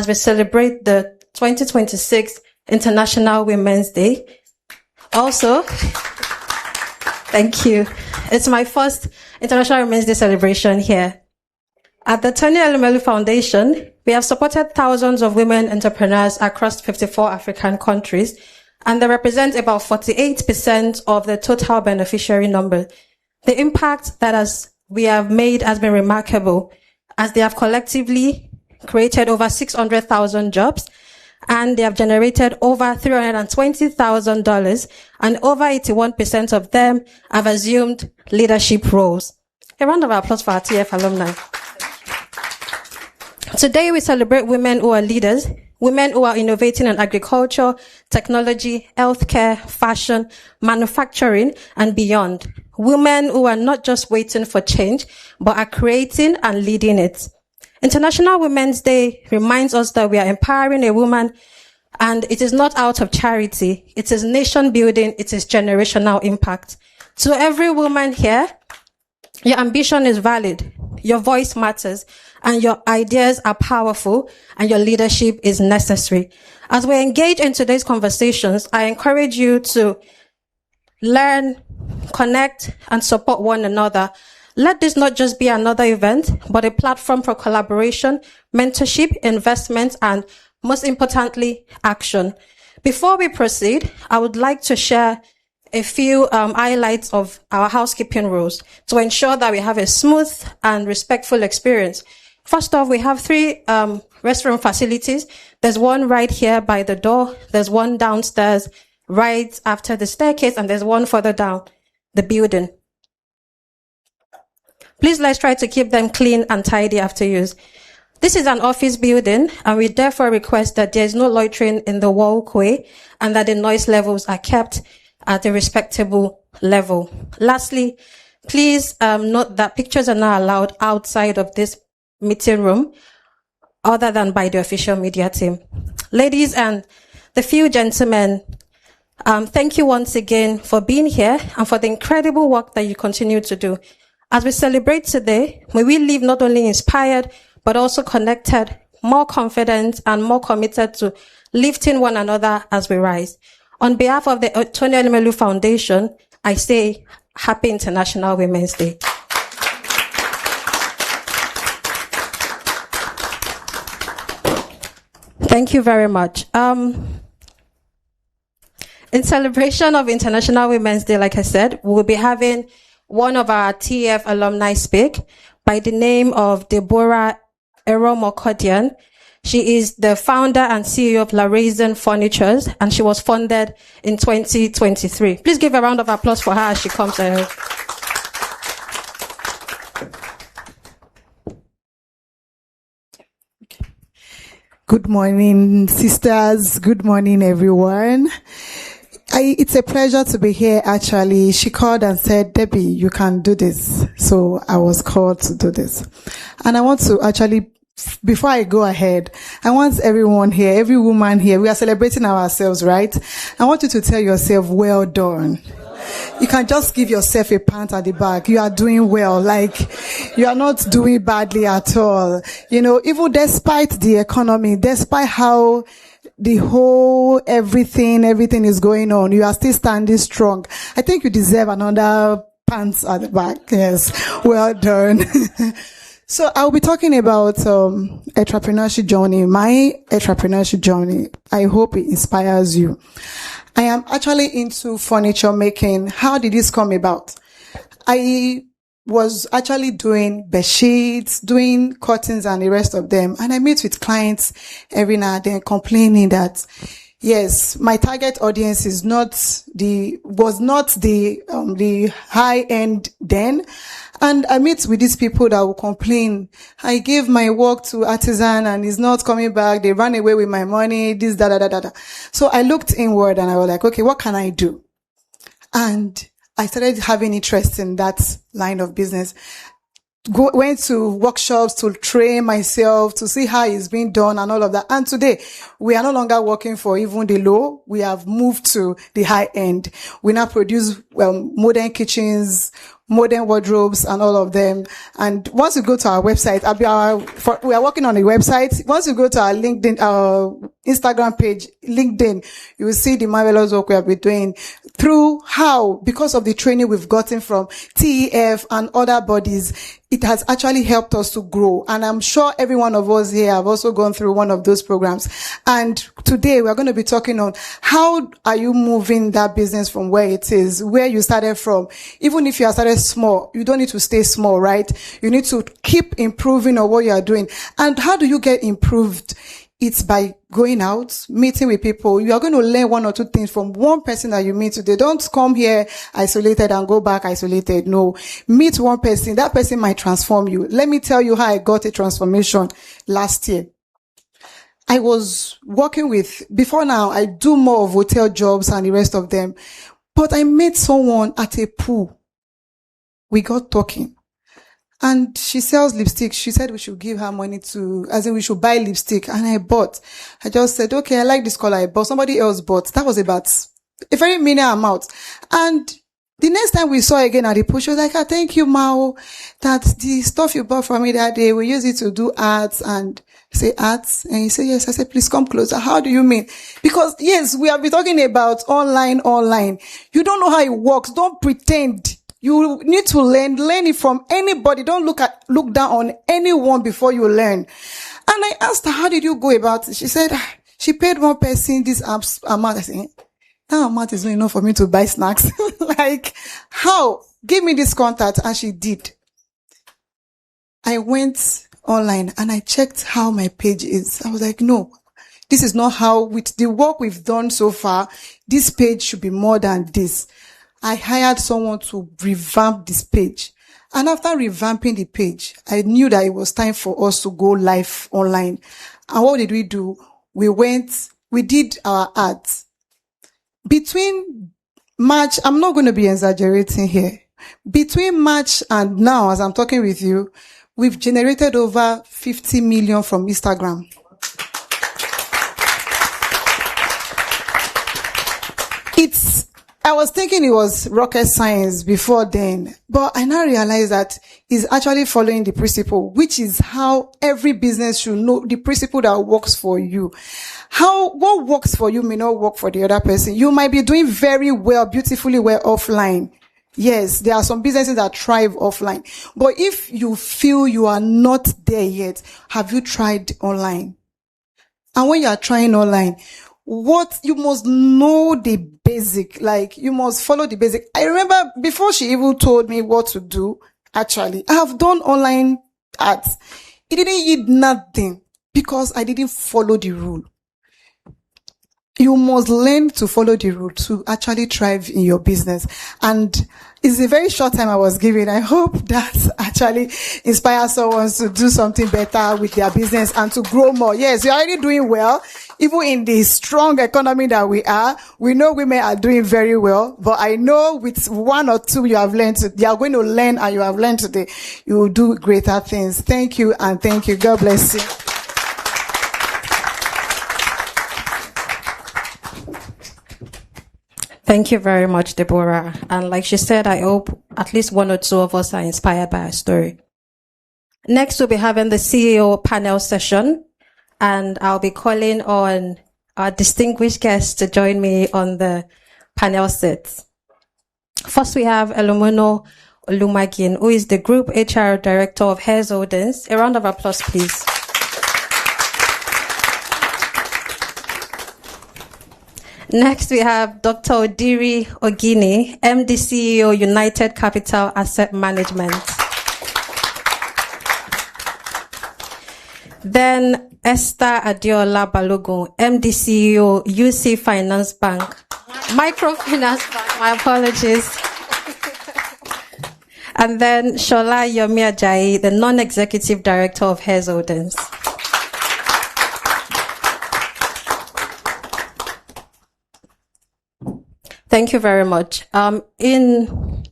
we celebrate the 2026 International Women's Day. Also, thank you. It's my first International Women's Day celebration here. At the Elumelu Foundation, we have supported thousands of women entrepreneurs across 54 African countries, and they represent about 48% of the total beneficiary number. The impact that we have made has been remarkable, as they have collectively created over 600,000 jobs, and they have generated over $320,000, and over 81% of them have assumed leadership roles. A round of applause for our TEF alumni. Today, we celebrate women who are leaders, women who are innovating in agriculture, technology, healthcare, fashion, manufacturing, and beyond. Women who are not just waiting for change, but are creating and leading it. International Women's Day reminds us that we are empowering a woman, and it is not out of charity. It is nation building. It is generational impact. To every woman here, your ambition is valid. Your voice matters, and your ideas are powerful, and your leadership is necessary. As we engage in today's conversations, I encourage you to learn, connect, and support one another. Let this not just be another event, but a platform for collaboration, mentorship, investment, and most importantly, action. Before we proceed, I would like to share a few highlights of our housekeeping rules to ensure that we have a smooth and respectful experience. First off, we have 3 restroom facilities. There's one right here by the door. There's one downstairs right after the staircase, and there's one further down the building. Please let's try to keep them clean and tidy after use. This is an office building, and we therefore request that there is no loitering in the walkway and that the noise levels are kept at a respectable level. Lastly, please note that pictures are not allowed outside of this meeting room other than by the official media team. Ladies and the few gentlemen, thank you once again for being here and for the incredible work that you continue to do. As we celebrate today, may we leave not only inspired, but also connected, more confident, and more committed to lifting one another as we rise. On behalf of the Elumelu Foundation, I say Happy International Women's Day. Thank you very much. In celebration of International Women's Day, like I said, we will be having one of our TEF alumni speak by the name of Deborah Eromokodian. She is the founder and CEO of La Raisin Furnitures, and she was funded in 2023. Please give a round of applause for her as she comes ahead. Good morning, sisters. Good morning, everyone. It's a pleasure to be here, actually. She called and said, Debbie, you can do this. So I was called to do this. And I want to actually, before I go ahead, I want everyone here, every woman here, we are celebrating ourselves, right? I want you to tell yourself, well done. You can just give yourself a pat at the back. You are doing well. Like, you are not doing badly at all. You know, even despite the economy, despite how the whole everything is going on, you are still standing strong. I think you deserve another pants at the back. Yes. Well done. So I'll be talking about entrepreneurship journey, my entrepreneurship journey. I hope it inspires you. I am actually into furniture making. How did this come about? I was actually doing bed sheets, doing curtains and the rest of them. And I meet with clients every now and then complaining that, yes, my target audience was not the high end then. And I meet with these people that will complain. I gave my work to artisan and he's not coming back. They ran away with my money, this, da. So I looked inward and I was like, okay, what can I do? And I started having interest in that line of business. went to workshops to train myself, to see how it's being done and all of that. And today, we are no longer working for even the low. We have moved to the high end. We now produce modern kitchens, modern wardrobes and all of them. And once you go to our website, we are working on a website. Once you go to our LinkedIn, our Instagram page, LinkedIn, you will see the marvelous work we have been doing through because of the training we've gotten from TEF and other bodies, it has actually helped us to grow. And I'm sure every one of us here have also gone through one of those programs. And today we're going to be talking on how are you moving that business from where it is, where you started from. Even if you are started small, you don't need to stay small, right? You need to keep improving on what you are doing. And how do you get improved? It's by going out, meeting with people. You are going to learn one or two things from one person that you meet today. Don't come here isolated and go back isolated. No. Meet one person. That person might transform you. Let me tell you how I got a transformation last year. I was working before now, I do more of hotel jobs and the rest of them. But I met someone at a pool. We got talking. And she sells lipstick. She said we should give her money we should buy lipstick. And I bought. I just said, okay, I like this color. I bought. Somebody else bought. That was about a very minimal amount. And the next time we saw again at the pool, she was like, thank you, Mao, that the stuff you bought for me that day, we use it to do arts. And I say, arts? And he said, yes. I said, please come closer. How do you mean? Because yes, we have been talking about online. You don't know how it works. Don't pretend. You need to learn it from anybody. Don't look down on anyone before you learn. And I asked her, how did you go about it? She said, she paid one person this amount. I said, that amount is not enough for me to buy snacks. Like, how? Give me this contact. And she did. I went online and I checked how my page is. I was like, no, this is not how, with the work we've done so far, this page should be more than this. I hired someone to revamp this page. And after revamping the page, I knew that it was time for us to go live online. And what did we do? We did our ads. Between March, I'm not going to be exaggerating here. Between March and now, as I'm talking with you, we've generated over 50 million from Instagram. I was thinking it was rocket science before then, but I now realize that it's actually following the principle, which is how every business should know the principle that works for you. What works for you may not work for the other person. You might be doing very well, beautifully well offline. Yes, there are some businesses that thrive offline. But if you feel you are not there yet, have you tried online? And when you are trying online, you must know the basic, like you must follow the basic. I remember before she even told me what to do, actually, I have done online ads. It didn't yield nothing because I didn't follow the rule. You must learn to follow the rule to actually thrive in your business. And it's a very short time I was given. I hope that actually inspires someone to do something better with their business and to grow more. Yes, you're already doing well. Even in the strong economy that we know women are doing very well. But I know with one or two you are going to learn and you have learned today, you will do greater things. Thank you and thank you. God bless you. Thank you very much, Deborah. And like she said, I hope at least one or two of us are inspired by her story. Next, we'll be having the CEO panel session, and I'll be calling on our distinguished guests to join me on the panel set. First, we have Elumelu who is the Group HR Director of Hairs Holdings. A round of applause, please. Next, we have Dr. Odiri Ogini, MD CEO, United Capital Asset Management. Then Esther Adiola Balogun, MD CEO, UC Finance Bank. Microfinance Bank, my apologies. And then Shola Yomi Ajayi, the Non-Executive Director of Hairs Holdings. Thank you very much. In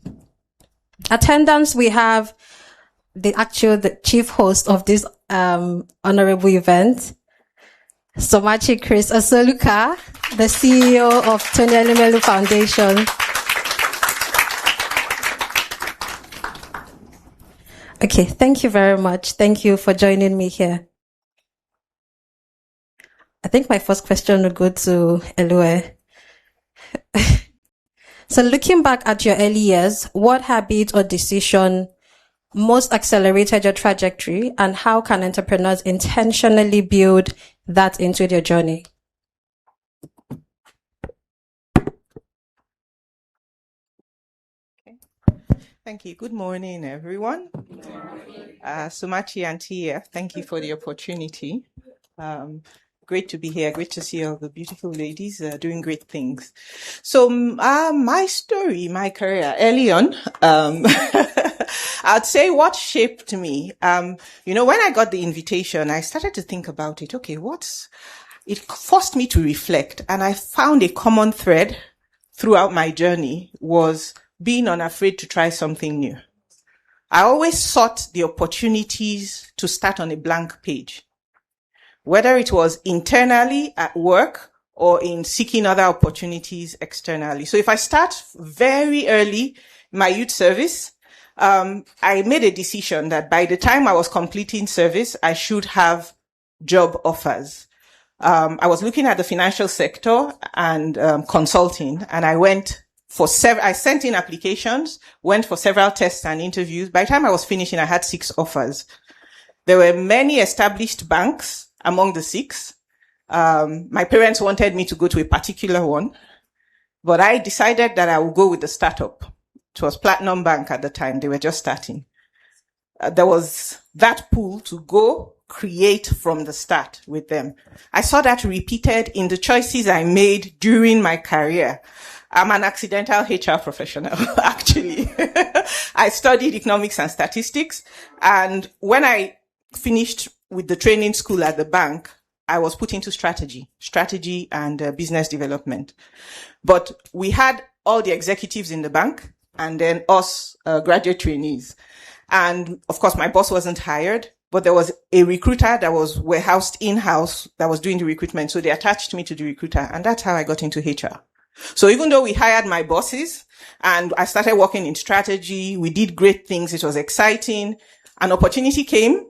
attendance, we have the chief host of this honorable event, Somachi Chris Osoluka, the CEO of Tony Elumelu Foundation. Okay, thank you very much. Thank you for joining me here. I think my first question would go to Elue. So looking back at your early years, what habit or decision most accelerated your trajectory, and how can entrepreneurs intentionally build that into their journey? Okay. Thank you. Good morning, everyone. Somachi and TEF, thank you for the opportunity. Great to be here. Great to see all the beautiful ladies doing great things. So my story, my career, early on, I'd say what shaped me. When I got the invitation, I started to think about it. Okay, it forced me to reflect, and I found a common thread throughout my journey was being unafraid to try something new. I always sought the opportunities to start on a blank page, whether it was internally at work or in seeking other opportunities externally. So if I start very early in my youth service, I made a decision that by the time I was completing service, I should have job offers. I was looking at the financial sector and consulting, and I sent in applications, went for several tests and interviews. By the time I was finishing, I had 6 offers. There were many established banks among the 6. My parents wanted me to go to a particular one, but I decided that I would go with the startup. It was Platinum Bank at the time. They were just starting. There was that pull to go create from the start with them. I saw that repeated in the choices I made during my career. I'm an accidental HR professional, actually. I studied economics and statistics, and when I finished with the training school at the bank, I was put into strategy and business development. But we had all the executives in the bank and then us graduate trainees. And of course, my boss wasn't hired, but there was a recruiter that was warehoused in-house that was doing the recruitment. So they attached me to the recruiter, and that's how I got into HR. So even though we hired my bosses and I started working in strategy, we did great things. It was exciting. An opportunity came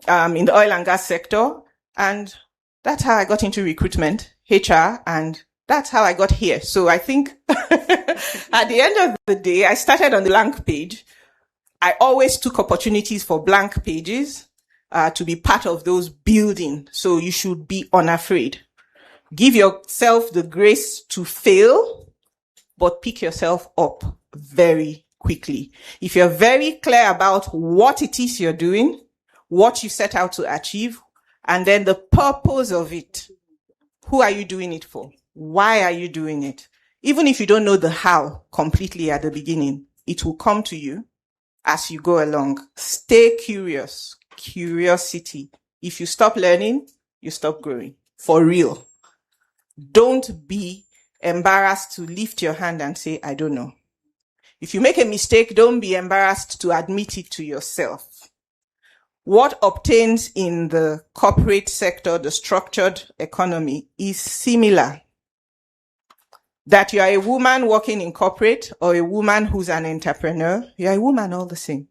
in the oil and gas sector, and that's how I got into recruitment, HR, and that's how I got here. So I think at the end of the day, I started on the blank page. I always took opportunities for blank pages to be part of those building. So you should be unafraid. Give yourself the grace to fail, but pick yourself up very quickly. If you're very clear about what it is you're doing, what you set out to achieve, and then the purpose of it. Who are you doing it for? Why are you doing it? Even if you don't know the how completely at the beginning, it will come to you as you go along. Stay curious. Curiosity. If you stop learning, you stop growing. For real. Don't be embarrassed to lift your hand and say, I don't know. If you make a mistake, don't be embarrassed to admit it to yourself. What obtains in the corporate sector, the structured economy, is similar. That you are a woman working in corporate or a woman who's an entrepreneur, you are a woman all the same.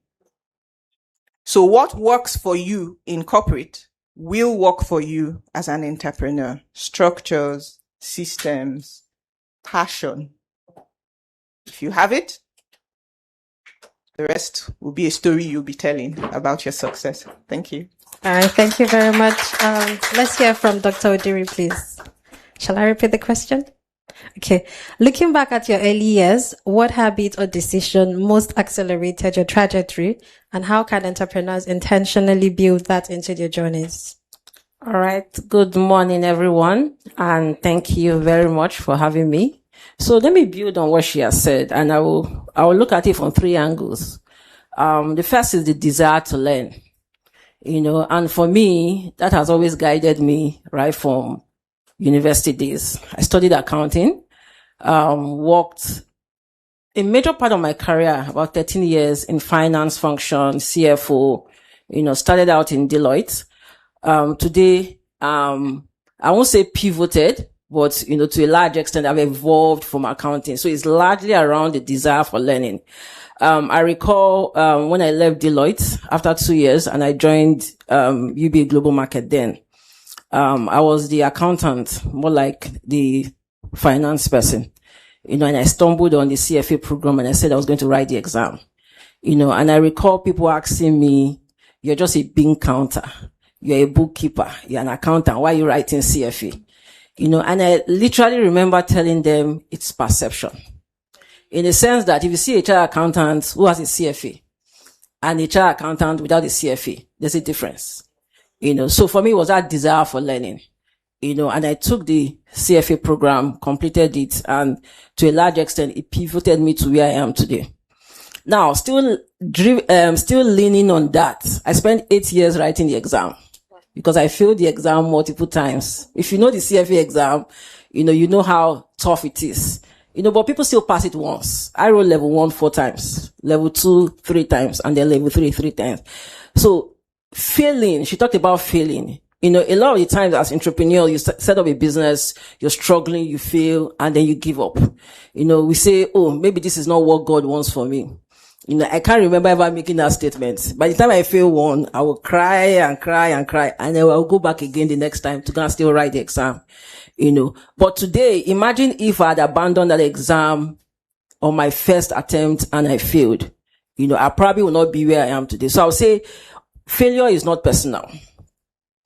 So what works for you in corporate will work for you as an entrepreneur. Structures, systems, passion. If you have it, the rest will be a story you'll be telling about your success. Thank you. All right, thank you very much. Let's hear from Dr. Odiri, please. Shall I repeat the question? Okay. Looking back at your early years, what habit or decision most accelerated your trajectory, and how can entrepreneurs intentionally build that into their journeys? All right. Good morning, everyone, and thank you very much for having me. So let me build on what she has said, and I will look at it from 3 angles. The first is the desire to learn, and for me, that has always guided me right from university days. I studied accounting, worked a major part of my career, about 13 years in finance function, CFO, started out in Deloitte. Today, I won't say pivoted, but, to a large extent, I've evolved from accounting. So it's largely around the desire for learning. I recall, when I left Deloitte after 2 years and I joined, UBA Global Market then. I was the accountant, more like the finance person, and I stumbled on the CFA program and I said I was going to write the exam, and I recall people asking me, you're just a bean counter. You're a bookkeeper. You're an accountant. Why are you writing CFA? And I literally remember telling them it's perception. In the sense that if you see a child accountant who has a CFA and a child accountant without a CFA, there's a difference. So for me, it was that desire for learning, and I took the CFA program, completed it, and to a large extent, it pivoted me to where I am today. Now, still leaning on that. I spent 8 years writing the exam because I failed the exam multiple times. If you know the CFA exam, you know how tough it is. But people still pass it once. I wrote level 1 4 times, level 2 3 times, and then level 3 3 times. So, failing, she talked about failing. A lot of the times as entrepreneur, you set up a business, you're struggling, you fail, and then you give up. We say, oh, maybe this is not what God wants for me. I can't remember ever making that statement. By the time I fail one, I will cry and cry and cry, and then I'll go back again the next time to go and still write the exam. But today, imagine if I had abandoned that exam on my first attempt and I failed. I probably will not be where I am today. So I'll say, failure is not personal.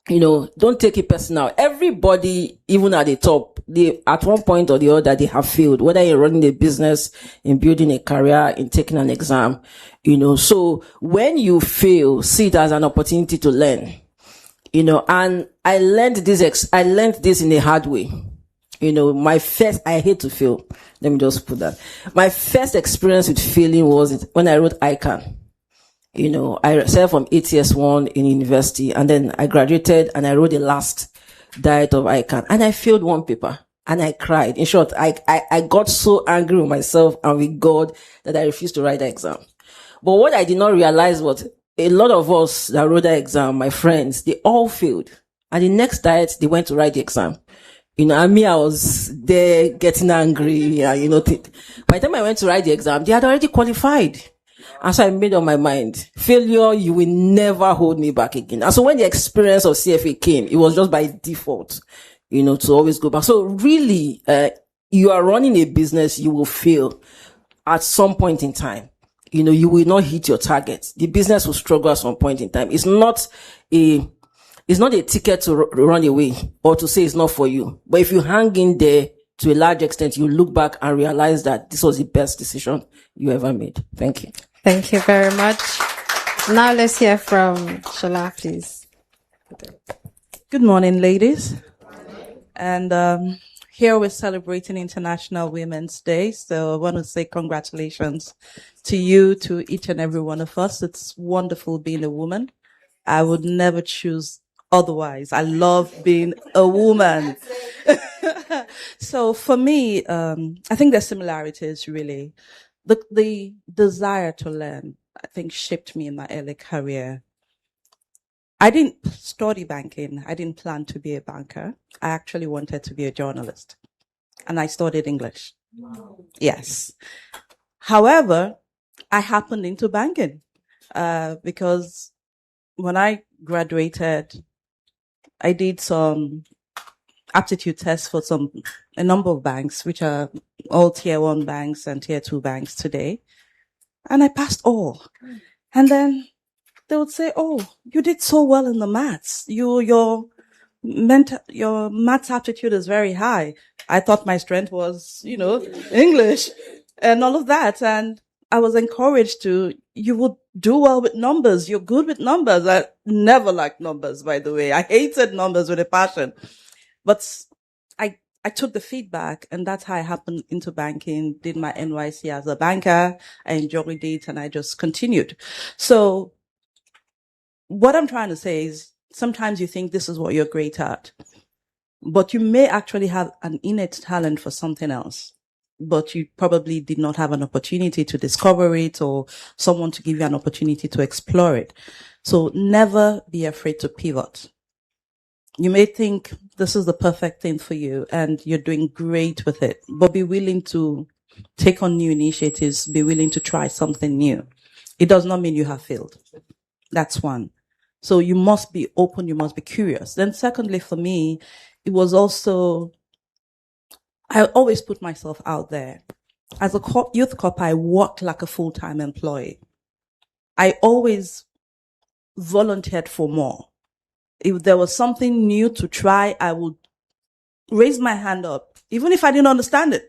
Don't take it personal. Everybody, even at the top, at one point or the other, they have failed, whether you're running a business, in building a career, in taking an exam, so when you fail, see it as an opportunity to learn, and I learned this in a hard way. I hate to fail. Let me just put that. My first experience with failing was when I wrote ICANN. I started from ATS1 in university, and then I graduated and I wrote the last diet of ICANN, and I failed one paper and I cried. In short, I got so angry with myself and with God that I refused to write the exam. But what I did not realize was a lot of us that wrote the exam, my friends, they all failed. And the next diet, they went to write the exam. And me, I was there getting angry, by the time I went to write the exam, they had already qualified. And so I made up my mind, failure, you will never hold me back again. And so when the experience of CFA came, it was just by default, to always go back. So really, you are running a business, you will fail at some point in time. You will not hit your target. The business will struggle at some point in time. It's not a ticket to run away or to say it's not for you. But if you hang in there, to a large extent, you look back and realize that this was the best decision you ever made. Thank you. Thank you very much. Now let's hear from Shola, please. Good morning, ladies. And here we're celebrating International Women's Day. So I want to say congratulations to you, to each and every one of us. It's wonderful being a woman. I would never choose otherwise. I love being a woman. So for me, I think there's similarities really. The desire to learn, I think, shaped me in my early career. I didn't study banking. I didn't plan to be a banker. I actually wanted to be a journalist. And I studied English. Wow. Yes. However, I happened into banking, because when I graduated, I did some aptitude tests for a number of banks, which are all tier 1 banks and tier 2 banks today. And I passed all. And then they would say, oh, you did so well in the maths. Your maths aptitude is very high. I thought my strength was, English and all of that. And I was encouraged you would do well with numbers. You're good with numbers. I never liked numbers, by the way. I hated numbers with a passion. But I took the feedback, and that's how I happened into banking, did my NYC as a banker. I enjoyed it, and I just continued. So what I'm trying to say is sometimes you think this is what you're great at, but you may actually have an innate talent for something else. but you probably did not have an opportunity to discover it or someone to give you an opportunity to explore it. So never be afraid to pivot. You may think this is the perfect thing for you and you're doing great with it, but be willing to take on new initiatives, be willing to try something new. It does not mean you have failed. That's one. So you must be open, you must be curious. Then secondly, for me, it was also, I always put myself out there. As a youth corp, I worked like a full-time employee. I always volunteered for more. If there was something new to try, I would raise my hand up. Even if I didn't understand it,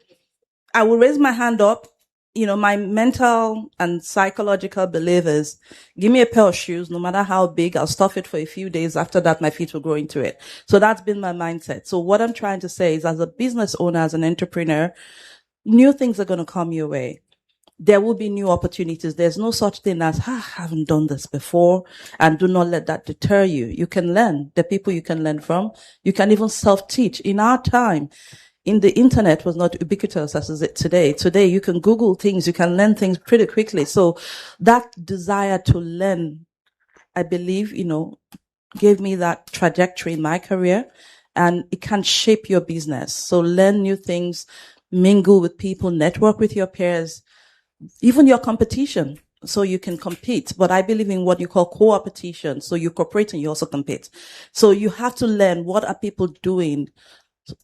I would raise my hand up. You know, my mental and psychological belief is, give me a pair of shoes, no matter how big, I'll stuff it for a few days. After that, my feet will grow into it. So that's been my mindset. So what I'm trying to say is, as a business owner, as an entrepreneur, new things are going to come your way. There will be new opportunities. There's no such thing as, I haven't done this before, and do not let that deter you. You can learn. The people you can learn from. You can even self-teach. In our time, the internet was not ubiquitous as is it today. Today, you can Google things. You can learn things pretty quickly. So that desire to learn, I believe, gave me that trajectory in my career, and it can shape your business. So learn new things, mingle with people, network with your peers, even your competition, so you can compete. But I believe in what you call co-opetition. So you cooperate and you also compete. So you have to learn, what are people doing?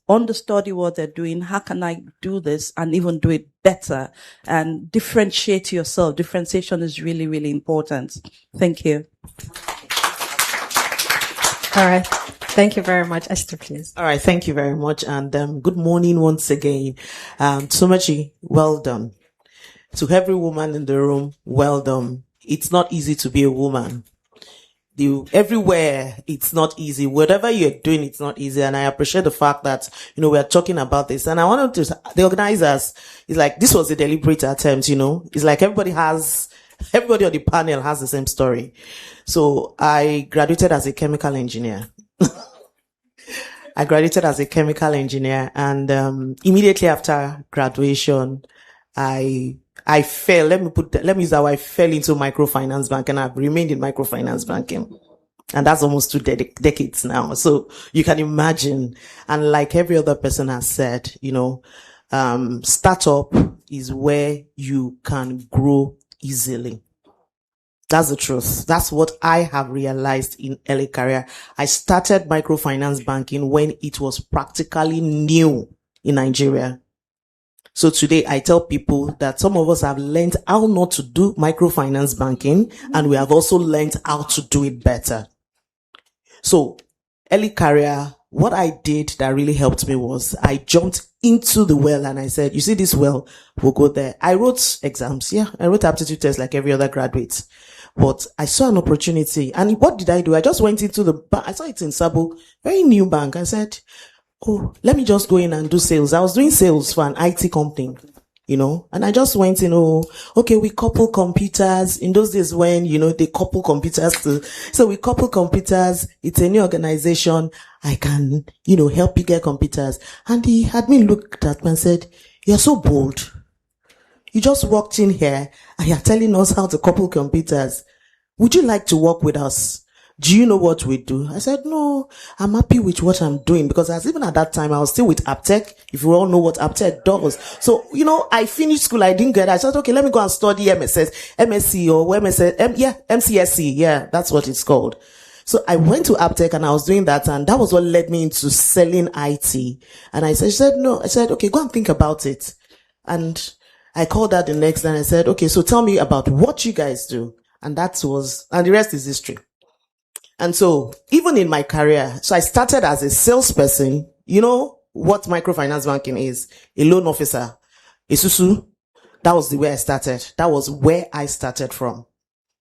Understudy what they're doing. How can I do this and even do it better? And differentiate yourself. Differentiation is really, really important. Thank you. All right. Thank you very much. Esther, please. All right. Thank you very much. And good morning once again. Somachi, well done. To every woman in the room, well done. It's not easy to be a woman. Everywhere, it's not easy. Whatever you're doing, it's not easy. And I appreciate the fact that, we're talking about this. And I wanted to, the organizers, it's like, this was a deliberate attempt, It's like everybody on the panel has the same story. So I graduated as a chemical engineer. And, immediately after graduation, I fell, let me use how I fell into microfinance banking. I've remained in microfinance banking. And that's almost 2 decades now. So you can imagine. And like every other person has said, startup is where you can grow easily. That's the truth. That's what I have realized in early career. I started microfinance banking when it was practically new in Nigeria. So today I tell people that some of us have learned how not to do microfinance banking, and we have also learned how to do it better. So early career, what I did that really helped me was I jumped into the well and I said, you see this well, we'll go there. I wrote exams. Yeah, I wrote aptitude tests like every other graduate. But I saw an opportunity. And what did I do? I just went into the bank. I saw it in Sabo, very new bank. I said, oh, let me just go in and do sales. I was doing sales for an IT company, and I just went in, okay, we couple computers. In those days when, they couple computers so we couple computers. It's a new organization. I can, help you get computers. And the admin looked at me and said, you're so bold. You just walked in here and you're telling us how to couple computers. Would you like to work with us? Do you know what we do? I said, no, I'm happy with what I'm doing, because even at that time, I was still with Aptech, if you all know what Aptech does. So, I finished school, I didn't get it. I said, okay, let me go and study MSc or MCSC. Yeah, that's what it's called. So I went to Aptech and I was doing that, and that was what led me into selling IT. And she said, no. I said, okay, go and think about it. And I called her the next day and I said, okay, so tell me about what you guys do. And and the rest is history. And so even in my career, so I started as a salesperson. You know what microfinance banking is? A loan officer, a susu. That was the way I started. That was where I started from.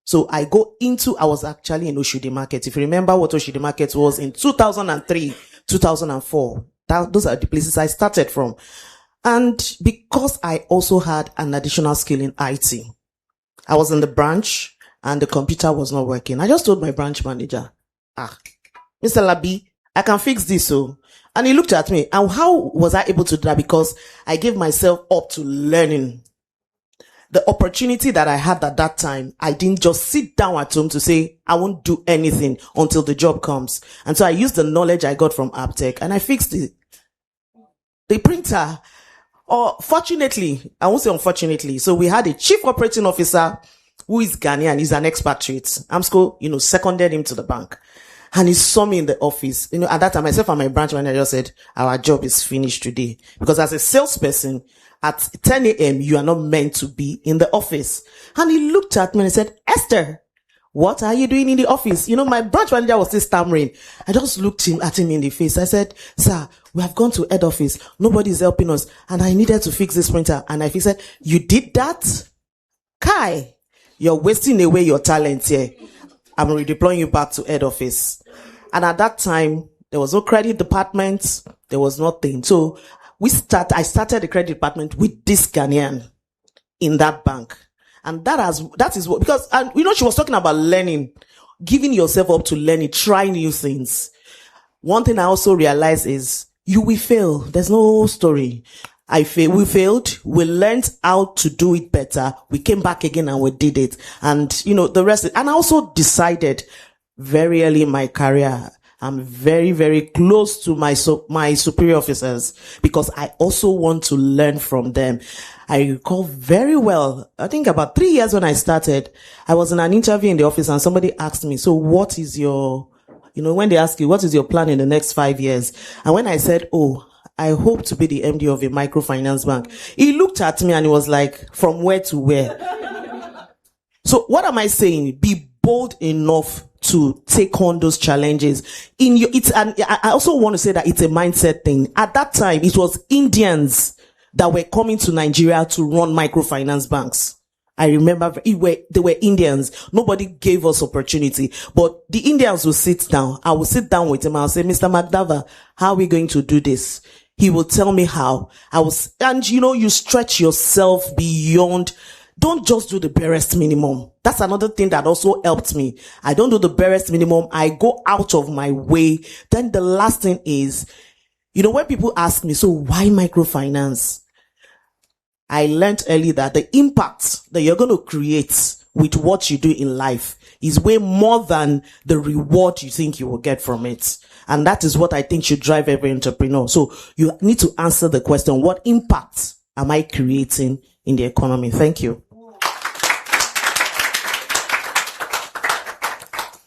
So I was actually in Oshodi Market. If you remember what Oshodi Market was in 2003, 2004, those are the places I started from. And because I also had an additional skill in IT, I was in the branch and the computer was not working. I just told my branch manager, Mr. Labi, I can fix this. So And he looked at me. And how was I able to do that? Because I gave myself up to learning. The opportunity that I had at that time, I didn't just sit down at home to say, I won't do anything until the job comes. And so I used the knowledge I got from Aptech and I fixed the printer. Or fortunately, I won't say unfortunately. So we had a chief operating officer who is Ghanaian. He's an expatriate. AMSCO, seconded him to the bank. And he saw me in the office. At that time, myself and my branch manager said, our job is finished today. Because as a salesperson, at 10 a.m., you are not meant to be in the office. And he looked at me and he said, Esther, what are you doing in the office? My branch manager was still stammering. I just looked at him in the face. I said, sir, we have gone to head office. Nobody's helping us. And I needed to fix this printer. And he said, you did that? Kai, you're wasting away your talent here. I'm redeploying you back to head office. And at that time, there was no credit department. There was nothing. So I started the credit department with this Ghanaian in that bank. And that is what, because, and she was talking about learning, giving yourself up to learning, trying new things. One thing I also realized is you will fail. There's no story. We failed. We learned how to do it better. We came back again and we did it. And, the rest. And I also decided very early in my career, I'm very, very close to my superior officers because I also want to learn from them. I recall very well, I think about 3 years when I started, I was in an interview in the office and somebody asked me, so what is your, when they ask you, what is your plan in the next 5 years? And when I said, I hope to be the MD of a microfinance bank, he looked at me and he was like, from where to where? So what am I saying? Be bold enough to take on those challenges. I also want to say that it's a mindset thing. At that time, it was Indians that were coming to Nigeria to run microfinance banks. I remember they were Indians. Nobody gave us opportunity, but the Indians will sit down. I will sit down with him. I'll say, Mr. McDava, how are we going to do this? He will tell me how. You stretch yourself beyond. Don't just do the barest minimum. That's another thing that also helped me. I don't do the barest minimum. I go out of my way. Then the last thing is, when people ask me, so why microfinance? I learned early that the impact that you're going to create with what you do in life is way more than the reward you think you will get from it. And that is what I think should drive every entrepreneur. So you need to answer the question, what impact am I creating in the economy? Thank you.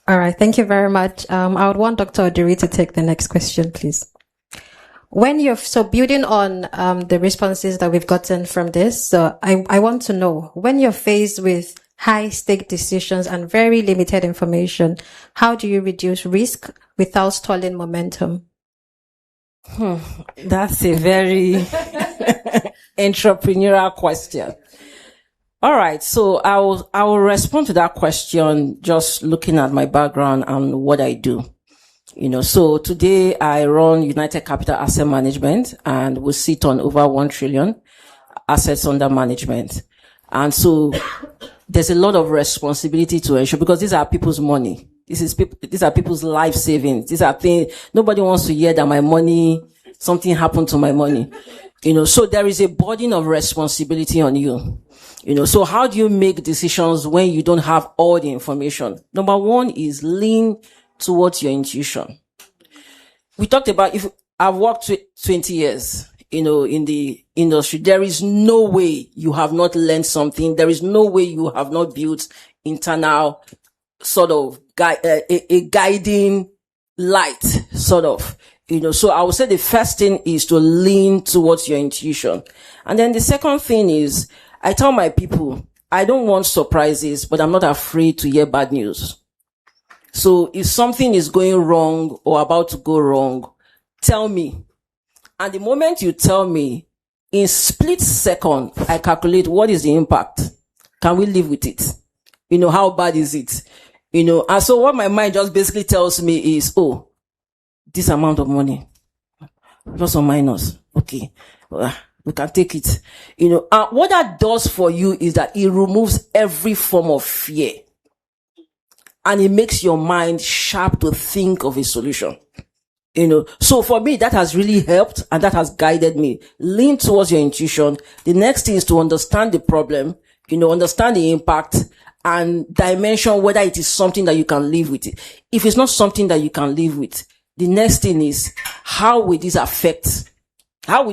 All right. Thank you very much. I would want Dr. Odiri to take the next question, please. Building on the responses that we've gotten from this, so I want to know, when you're faced with high stake decisions and very limited information, how do you reduce risk without stalling momentum? That's a very entrepreneurial question. All right. So I will respond to that question just looking at my background and what I do. So today I run United Capital Asset Management and we sit on over 1 trillion assets under management. And so there's a lot of responsibility to ensure, because these are people's money. These are people's life savings. These are things, nobody wants to hear that my money, something happened to my money. So there is a burden of responsibility on you. So how do you make decisions when you don't have all the information? Number one is lean towards your intuition. We talked about, if I've worked 20 years, in the industry, there is no way you have not learned something. There is no way you have not built internal sort of a guiding light, sort of. So I would say the first thing is to lean towards your intuition. And then the second thing is, I tell my people, I don't want surprises, but I'm not afraid to hear bad news. So if something is going wrong or about to go wrong, tell me. And the moment you tell me, in split second, I calculate what is the impact. Can we live with it? How bad is it? And so what my mind just basically tells me is, this amount of money, plus or minus. Okay. We can take it. What that does for you is that it removes every form of fear. And it makes your mind sharp to think of a solution. So for me, that has really helped and that has guided me. Lean towards your intuition. The next thing is to understand the problem, understand the impact and dimension, whether it is something that you can live with. If it's not something that you can live with, the next thing is, how will this affect? How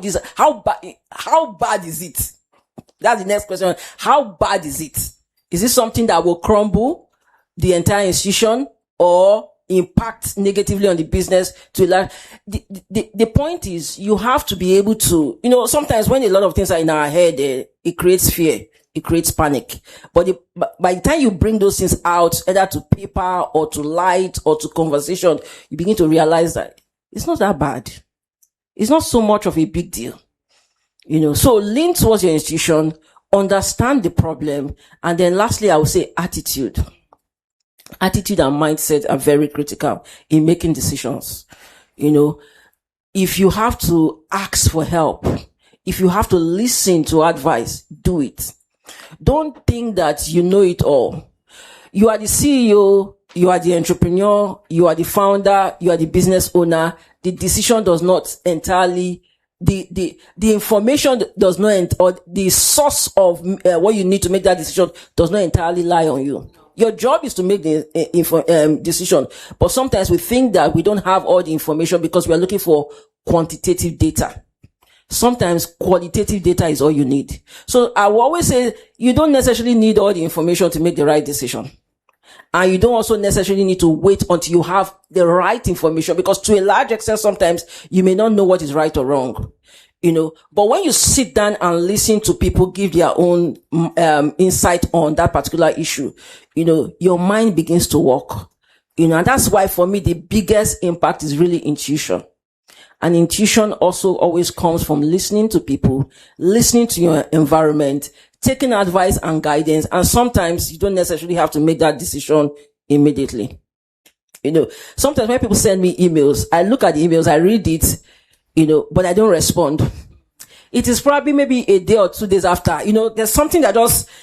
bad is it? That's the next question. How bad is it? Is it something that will crumble the entire institution or impact negatively on the business to large? The point is, you have to be able to, sometimes when a lot of things are in our head, it creates fear. It creates panic. But by the time you bring those things out, either to paper or to light or to conversation, you begin to realize that it's not that bad. It's not so much of a big deal. So lean towards your institution, understand the problem, and then lastly, I would say attitude. Attitude and mindset are very critical in making decisions. If you have to ask for help, if you have to listen to advice, do it. Don't think that you know it all. You are the CEO, you are the entrepreneur, you are the founder, you are the business owner. The decision does not entirely, the information does not, or the source of what you need to make that decision does not entirely lie on you. Your job is to make the decision. But sometimes we think that we don't have all the information because we are looking for quantitative data. Sometimes qualitative data is all you need. So I will always say you don't necessarily need all the information to make the right decision. And you don't also necessarily need to wait until you have the right information, because to a large extent, sometimes you may not know what is right or wrong. But when you sit down and listen to people give their own insight on that particular issue, your mind begins to work. And that's why for me, the biggest impact is really intuition. And intuition also always comes from listening to people, listening to your environment, taking advice and guidance. And sometimes you don't necessarily have to make that decision immediately. Sometimes when people send me emails, I look at the emails, I read it, but I don't respond. It is probably maybe a day or 2 days after, there's something that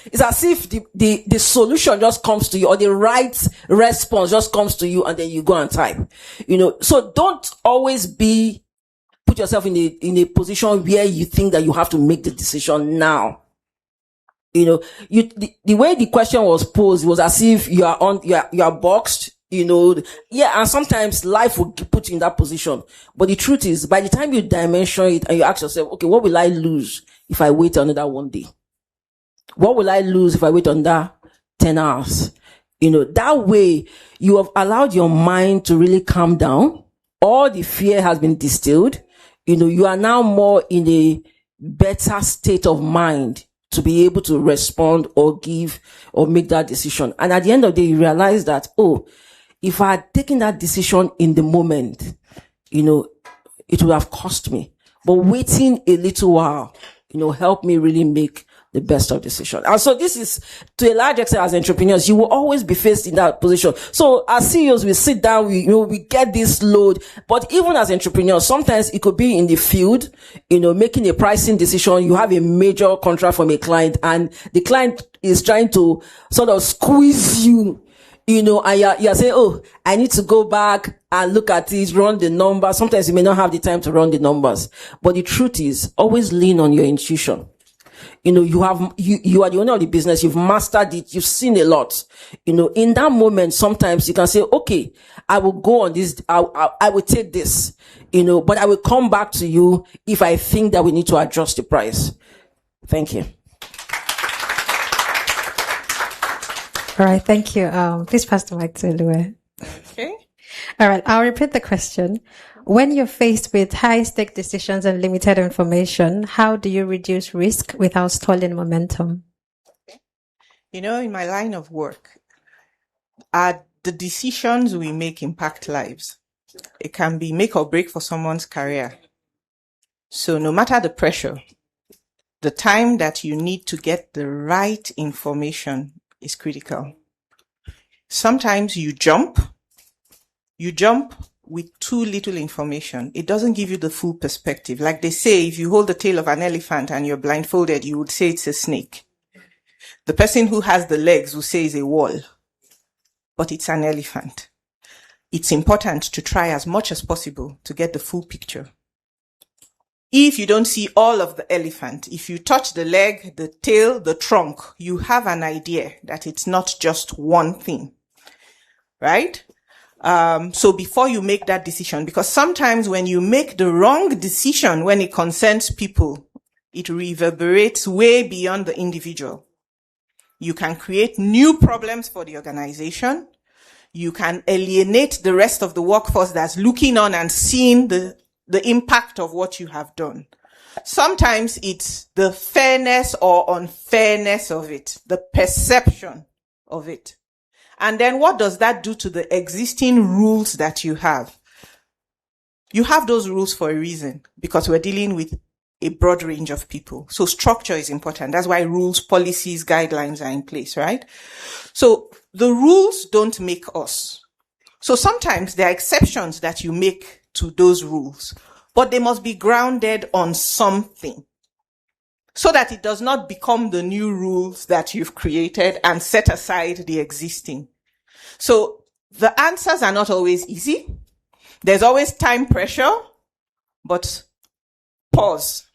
it's as if the solution just comes to you, or the right response just comes to you, and then you go and type, so don't always put yourself in a position where you think that you have to make the decision now. The way the question was posed was as if you are boxed, and sometimes life will put you in that position. But the truth is, by the time you dimension it and you ask yourself, okay, what will I lose if I wait another 1 day? What will I lose if I wait another 10 hours? That way you have allowed your mind to really calm down. All the fear has been distilled. You are now more in a better state of mind to be able to respond or give or make that decision. And at the end of the day, you realize that, if I had taken that decision in the moment, it would have cost me. But waiting a little while, helped me really make the best of decision. And so this is, to a large extent, as entrepreneurs, you will always be faced in that position. So as CEOs, we sit down, we get this load. But even as entrepreneurs, sometimes it could be in the field, making a pricing decision. You have a major contract from a client, and the client is trying to sort of squeeze you, and you're saying, I need to go back and look at it, run the numbers. Sometimes you may not have the time to run the numbers. But the truth is, always lean on your intuition. You are the owner of the business. You've mastered it. You've seen a lot. In that moment, sometimes you can say, okay, I will go on this. I will take this, but I will come back to you if I think that we need to adjust the price. Thank you. All right. Thank you. Please pass the mic to Elumelu. Okay. All right. I'll repeat the question. When you're faced with high-stake decisions and limited information, how do you reduce risk without stalling momentum? In my line of work, the decisions we make impact lives. It can be make or break for someone's career. So no matter the pressure, the time that you need to get the right information is critical. Sometimes you jump with too little information. It doesn't give you the full perspective. Like they say, if you hold the tail of an elephant and you're blindfolded, you would say it's a snake. The person who has the legs will say it's a wall, but it's an elephant. it's important to try as much as possible to get the full picture. If you don't see all of the elephant, if you touch the leg, the tail, the trunk, you have an idea that it's not just one thing, right? So before you make that decision, because sometimes when you make the wrong decision when it concerns people, it reverberates way beyond the individual. You can create new problems for the organization. You can alienate the rest of the workforce that's looking on and seeing the impact of what you have done. Sometimes it's the fairness or unfairness of it, the perception of it. And then what does that do to the existing rules that you have? You have those rules for a reason, because we're dealing with a broad range of people. So structure is important. That's why rules, policies, guidelines are in place, right? So the rules don't make us. So sometimes there are exceptions that you make to those rules, but they must be grounded on something so that it does not become the new rules that you've created and set aside the existing. So the answers are not always easy. There's always time pressure, but pause.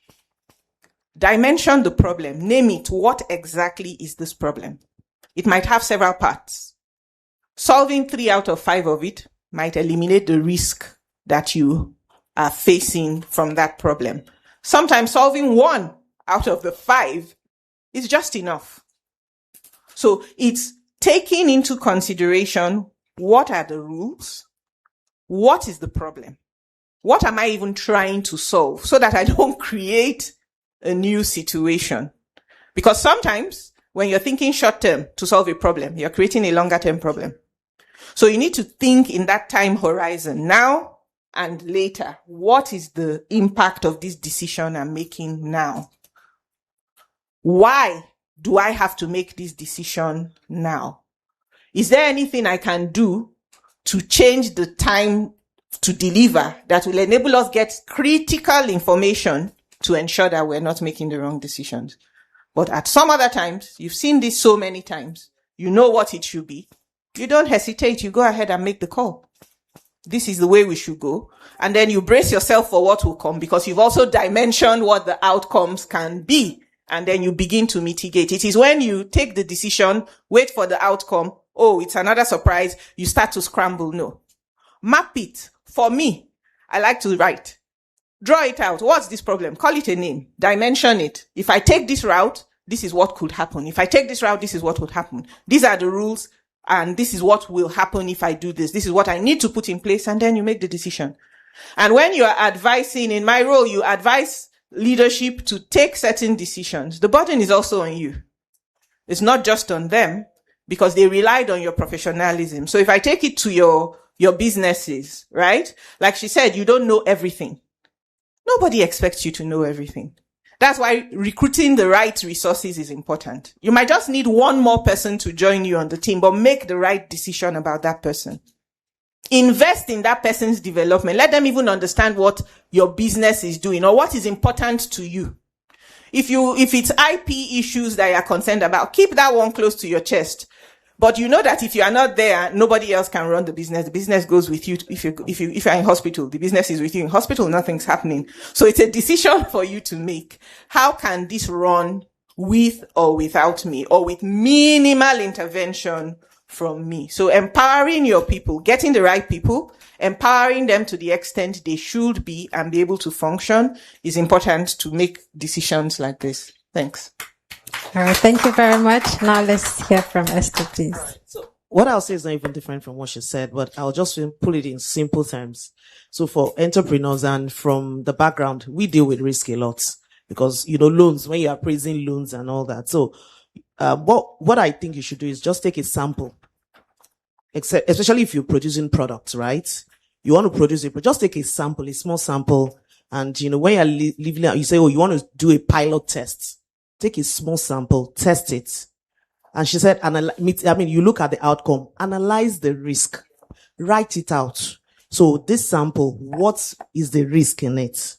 Dimension the problem. Name it. What exactly is this problem? It might have several parts. Solving 3 out of 5 of it might eliminate the risk that you are facing from that problem. Sometimes solving 1 out of the 5 is just enough. So it's taking into consideration, what are the rules? What is the problem? What am I even trying to solve so that I don't create a new situation? Because sometimes when you're thinking short term to solve a problem, you're creating a longer term problem. So you need to think in that time horizon, now and later. What is the impact of this decision I'm making now? Why do I have to make this decision now? Is there anything I can do to change the time to deliver that will enable us get critical information to ensure that we're not making the wrong decisions? But at some other times, you've seen this so many times, you know what it should be. You don't hesitate, you go ahead and make the call. This is the way we should go. And then you brace yourself for what will come, because you've also dimensioned what the outcomes can be. And then you begin to mitigate. It is when you take the decision, wait for the outcome, oh, it's another surprise, you start to scramble. No. Map it. For me, I like to write. Draw it out. What's this problem? Call it a name. Dimension it. If I take this route, this is what could happen. If I take this route, this is what would happen. These are the rules, and this is what will happen if I do this. This is what I need to put in place, and then you make the decision. And when you are advising, in my role, you advise leadership to take certain decisions. The burden is also on you. It's not just on them, because they relied on your professionalism. So if I take it to your businesses, right? Like she said, you don't know everything. Nobody expects you to know everything. That's why recruiting the right resources is important. You might just need one more person to join you on the team, but make the right decision about that person. Invest in that person's development. Let them even understand what your business is doing or what is important to you. If it's IP issues that you are concerned about, keep that one close to your chest. But you know that if you are not there, nobody else can run the business. The business goes with you. If you're in hospital, the business is with you. In hospital, nothing's happening. So it's a decision for you to make. How can this run with or without me, or with minimal intervention from me? So empowering your people, getting the right people, empowering them to the extent they should be and be able to function is important to make decisions like this. Thanks. All right, thank you very much. Now let's hear from Esther, please. So what I'll say is not even different from what she said, but I'll just put it in simple terms. So for entrepreneurs and from the background, we deal with risk a lot because, loans, when you are appraising loans and all that. So what I think you should do is just take a sample, especially if you're producing products, right? You want to produce it, but just take a sample, a small sample. And, when you're living out, you say, oh, you want to do a pilot test. Take a small sample, test it. And she said, you look at the outcome, analyze the risk, write it out. So this sample, what is the risk in it?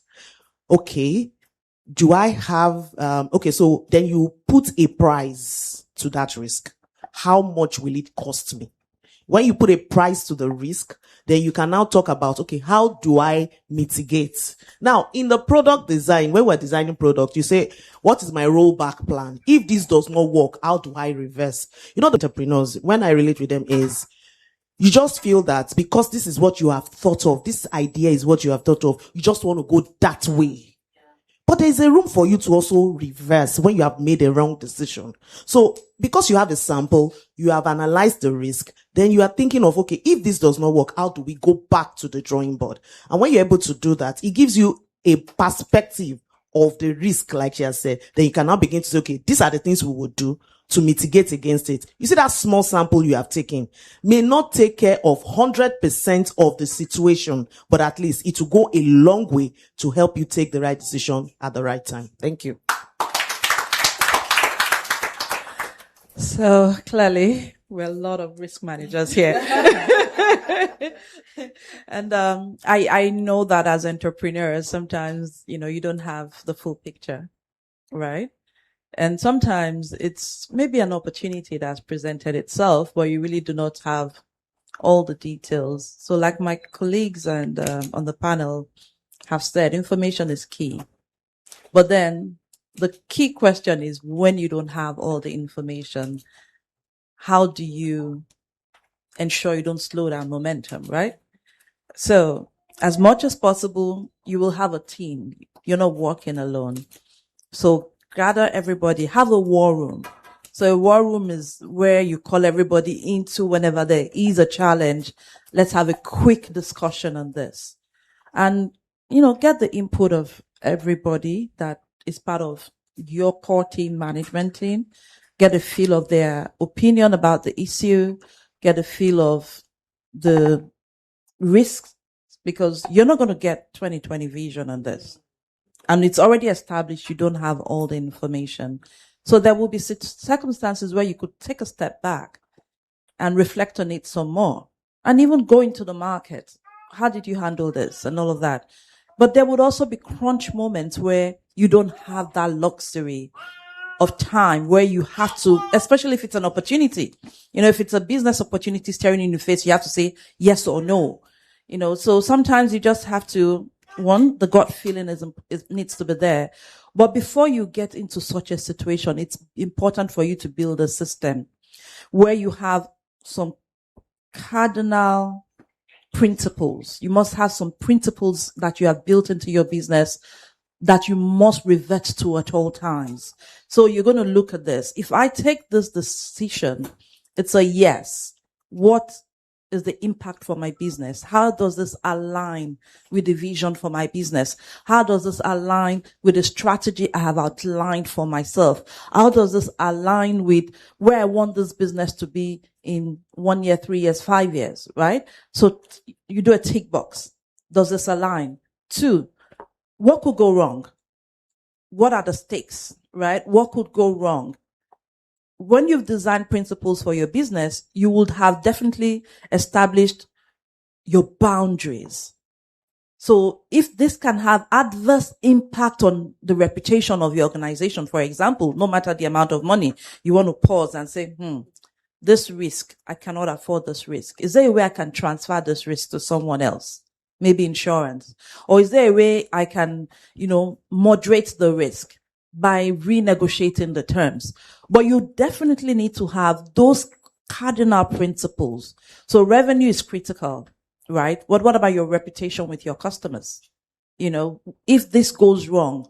Okay. Do I have, so then you put a price to that risk. How much will it cost me? When you put a price to the risk, then you can now talk about, okay, how do I mitigate? Now, in the product design, when we're designing product, you say, what is my rollback plan? If this does not work, how do I reverse? You know, the entrepreneurs, when I relate with them is, you just feel that because this is what you have thought of, this idea is what you have thought of, you just want to go that way. But there is a room for you to also reverse when you have made a wrong decision. So because you have a sample, you have analyzed the risk, then you are thinking of, okay, if this does not work, how do we go back to the drawing board? And when you're able to do that, it gives you a perspective of the risk, like she has said. Then you can now begin to say, okay, these are the things we would do to mitigate against it. You see, that small sample you have taken may not take care of 100% of the situation, but at least it will go a long way to help you take the right decision at the right time. Thank you. So clearly, we're a lot of risk managers here. And I know that as entrepreneurs, sometimes, you don't have the full picture, right? And sometimes it's maybe an opportunity that's presented itself, but you really do not have all the details. So like my colleagues and on the panel have said, information is key. But then the key question is, when you don't have all the information, how do you ensure you don't slow down momentum, right? So as much as possible, you will have a team. You're not working alone. So gather everybody, have a war room. So a war room is where you call everybody into whenever there is a challenge. Let's have a quick discussion on this. And, get the input of everybody that is part of your core team, management team. Get a feel of their opinion about the issue. Get a feel of the risks, because you're not going to get 20/20 vision on this. And it's already established you don't have all the information. So there will be circumstances where you could take a step back and reflect on it some more. And even go into the market. How did you handle this and all of that? But there would also be crunch moments where you don't have that luxury of time, where you have to, especially if it's an opportunity. If it's a business opportunity staring in the face, you have to say yes or no. So sometimes you just have to, one, the gut feeling needs to be there. But before you get into such a situation, it's important for you to build a system where you have some cardinal principles. You must have some principles that you have built into your business that you must revert to at all times. So you're going to look at this. If I take this decision, it's a yes. What is the impact for my business? How does this align with the vision for my business? How does this align with the strategy I have outlined for myself? How does this align with where I want this business to be in 1 year, 3 years, 5 years, right? So you do a tick box. Does this align? 2, what could go wrong? What are the stakes, right? What could go wrong? When you've designed principles for your business, you would have definitely established your boundaries. So if this can have adverse impact on the reputation of your organization, for example, no matter the amount of money, you want to pause and say, this risk, I cannot afford this risk. Is there a way I can transfer this risk to someone else? Maybe insurance. Or is there a way I can, moderate the risk by renegotiating the terms? But you definitely need to have those cardinal principles. So revenue is critical, right? What about your reputation with your customers? If this goes wrong,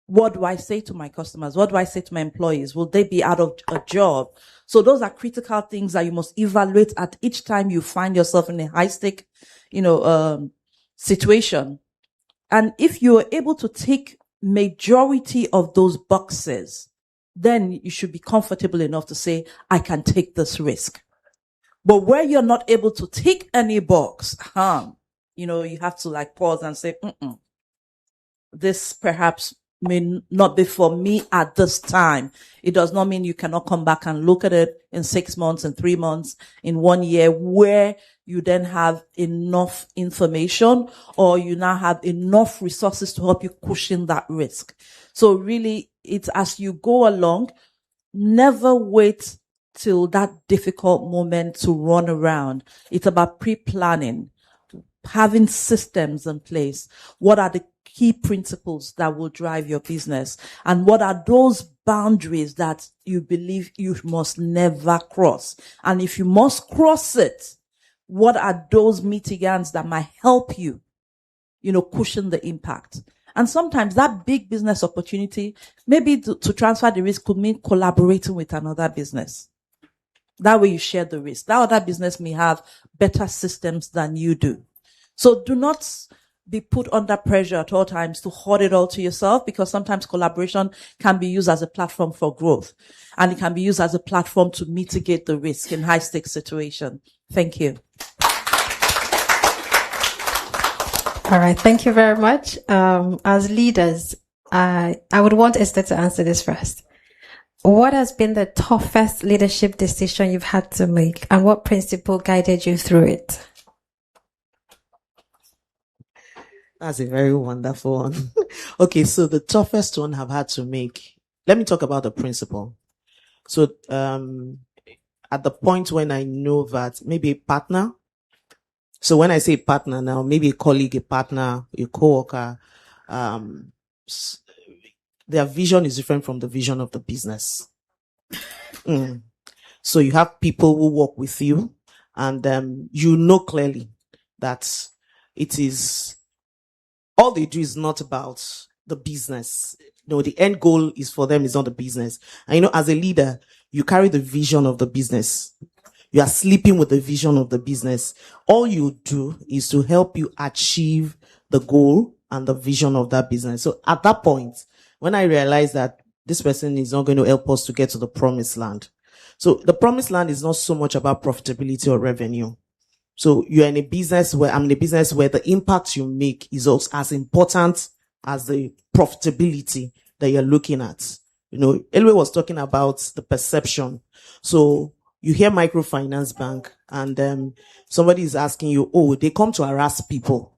what do I say to my customers? What do I say to my employees? Will they be out of a job? So those are critical things that you must evaluate at each time you find yourself in a high stake, situation. And if you are able to take majority of those boxes, then you should be comfortable enough to say, I can take this risk. But where you're not able to tick any box, you have to pause and say, this perhaps may not be for me at this time. It does not mean you cannot come back and look at it in 6 months, in 3 months, in 1 year, where you then have enough information or you now have enough resources to help you cushion that risk. So really, it's as you go along, never wait till that difficult moment to run around. It's about pre-planning, having systems in place. What are the key principles that will drive your business? And what are those boundaries that you believe you must never cross? And if you must cross it, what are those mitigants that might help you, cushion the impact? And sometimes that big business opportunity, maybe to transfer the risk, could mean collaborating with another business. That way you share the risk. That other business may have better systems than you do. So do not be put under pressure at all times to hoard it all to yourself, because sometimes collaboration can be used as a platform for growth, and it can be used as a platform to mitigate the risk in high stakes situation. Thank you. All right. Thank you very much. As leaders, I would want Esther to answer this first. What has been the toughest leadership decision you've had to make, and what principle guided you through it? That's a very wonderful one. Okay, so the toughest one I've had to make. Let me talk about the principle. So, at the point when I know that maybe a partner, so when I say partner now, maybe a colleague, a partner, a coworker, their vision is different from the vision of the business. So you have people who work with you, and you know clearly that it is, all they do is not about the business. No, the end goal is for them is not the business. And as a leader, you carry the vision of the business. You are sleeping with the vision of the business. All you do is to help you achieve the goal and the vision of that business. So at that point, when I realized that this person is not going to help us to get to the promised land. So the promised land is not so much about profitability or revenue. So you're in a business where, I'm in a business where the impact you make is also as important as the profitability that you're looking at. Elwe was talking about the perception. So you hear microfinance bank, and somebody is asking you, oh, they come to harass people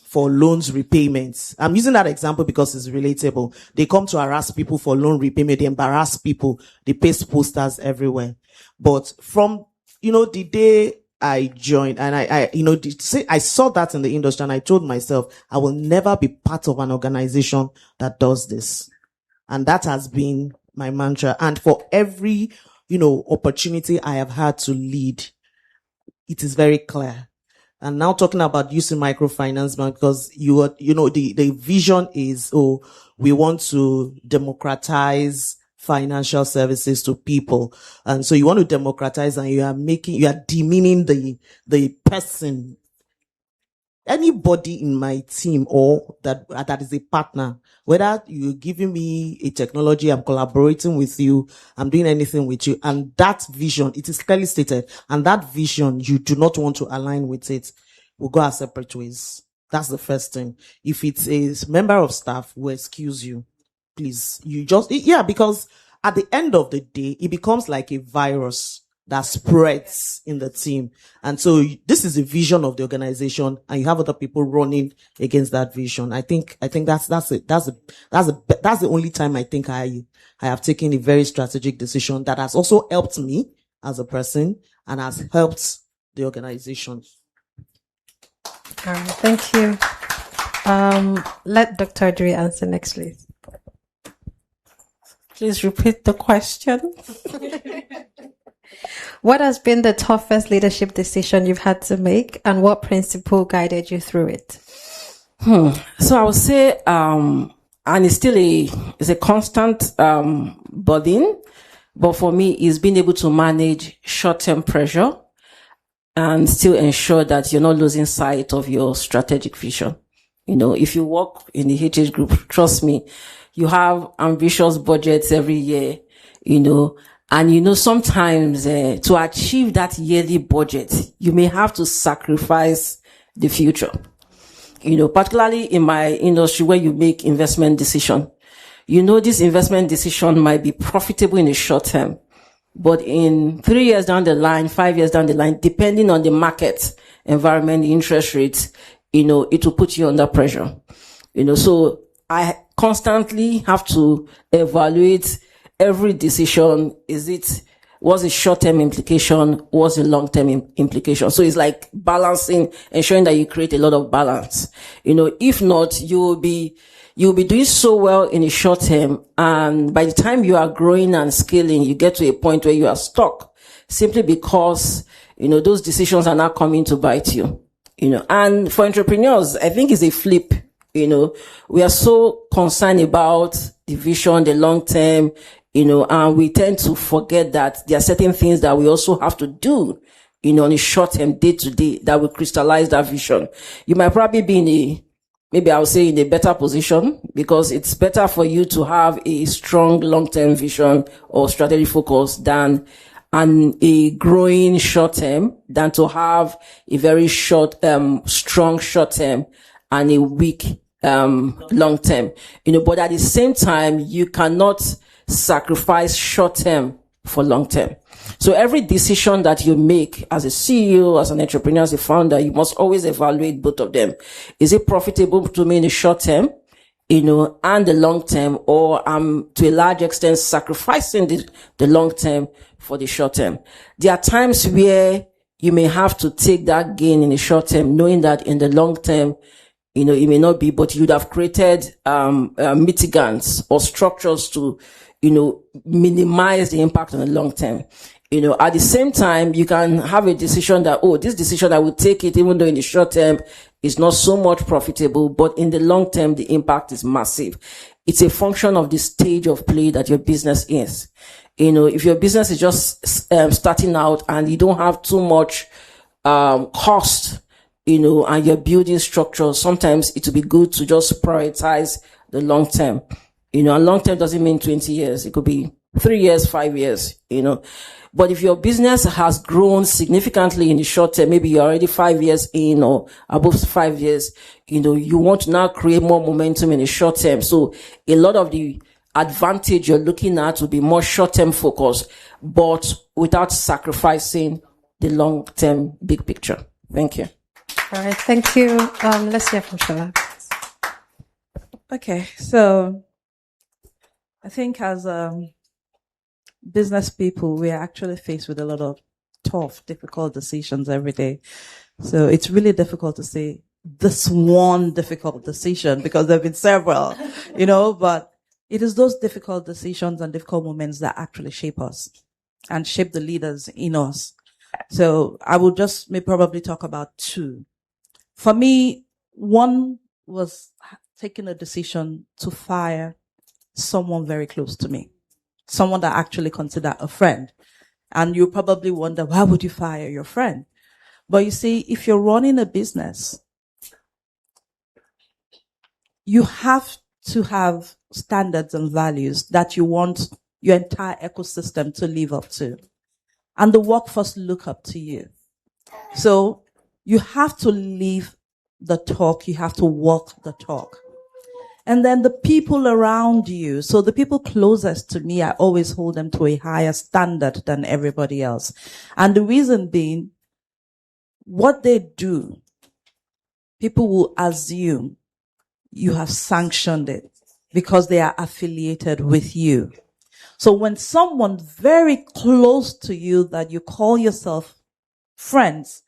for loans repayments. I'm using that example because it's relatable. They come to harass people for loan repayment. They embarrass people. They paste posters everywhere. But from, the day I joined, and I saw that in the industry, and I told myself, I will never be part of an organization that does this. And that has been my mantra. And for every, opportunity I have had to lead, it is very clear. And now talking about using microfinance bank, because the vision is, we want to democratize financial services to people. And so you want to democratize, and you are demeaning the person. Anybody in my team or that is a partner, whether you're giving me a technology, I'm collaborating with you, I'm doing anything with you, and that vision, it is clearly stated, and that vision, you do not want to align with it, we'll go our separate ways. That's the first thing. If it's a member of staff, we'll excuse you. Please, because at the end of the day, it becomes like a virus that spreads in the team. And so this is the vision of the organization, and you have other people running against that vision. I think that's it. That's the only time I think I have taken a very strategic decision that has also helped me as a person and has helped the organization. All right, thank you. Let Dr. Dre answer next, please. Please repeat the question. What has been the toughest leadership decision you've had to make, and what principle guided you through it? So I would say, and it's still a constant burden, but for me, it's being able to manage short-term pressure and still ensure that you're not losing sight of your strategic vision. If you work in the HH group, trust me, you have ambitious budgets every year, and sometimes to achieve that yearly budget, you may have to sacrifice the future. Particularly in my industry where you make investment decision. This investment decision might be profitable in the short term, but in 3 years down the line, 5 years down the line, depending on the market environment, the interest rates, it will put you under pressure. So I constantly have to evaluate every decision. Is it What's the short-term implication? What's the long-term implication? So it's like balancing, ensuring that you create a lot of balance. If not, you'll be doing so well in the short term. And by the time you are growing and scaling, you get to a point where you are stuck simply because, those decisions are not coming to bite you. And for entrepreneurs, I think it's a flip. We are so concerned about the vision, the long term, and we tend to forget that there are certain things that we also have to do, on a short term, day to day, that will crystallize that vision. You might probably be maybe I would say in a better position, because it's better for you to have a strong long-term vision or strategy focus than a growing short term, than to have a very strong short term and a weak long term. But at the same time, you cannot sacrifice short term for long term. So every decision that you make as a CEO, as an entrepreneur, as a founder, you must always evaluate both of them. Is it profitable to me in the short term, and the long term, or I'm to a large extent sacrificing the long term for the short term? There are times where you may have to take that gain in the short term, knowing that in the long term, it may not be, but you'd have created mitigants or structures to, minimize the impact on the long term. At the same time, you can have a decision that, this decision, I will take it, even though in the short term is not so much profitable, but in the long term, the impact is massive. It's a function of the stage of play that your business is. If your business is just starting out and you don't have too much cost, and you're building structure, sometimes it will be good to just prioritize the long term. And long term doesn't mean 20 years. It could be 3 years, 5 years, But if your business has grown significantly in the short term, maybe you're already 5 years in or above 5 years, you want to now create more momentum in the short term. So a lot of the advantage you're looking at will be more short-term focused, but without sacrificing the long-term big picture. Thank you. All right. Thank you. Let's hear from Shola. Okay. So I think as business people, we are actually faced with a lot of tough, difficult decisions every day. So it's really difficult to say this one difficult decision, because there have been several, but it is those difficult decisions and difficult moments that actually shape us and shape the leaders in us. So I will just probably talk about two. For me, one was taking a decision to fire someone very close to me, someone that I actually consider a friend. And you probably wonder, why would you fire your friend? But you see, if you're running a business, you have to have standards and values that you want your entire ecosystem to live up to. And the workforce look up to you. So you have to live the talk. You have to walk the talk. And then the people around you. So the people closest to me, I always hold them to a higher standard than everybody else. And the reason being, what they do, people will assume you have sanctioned it because they are affiliated with you. So when someone very close to you that you call yourself friends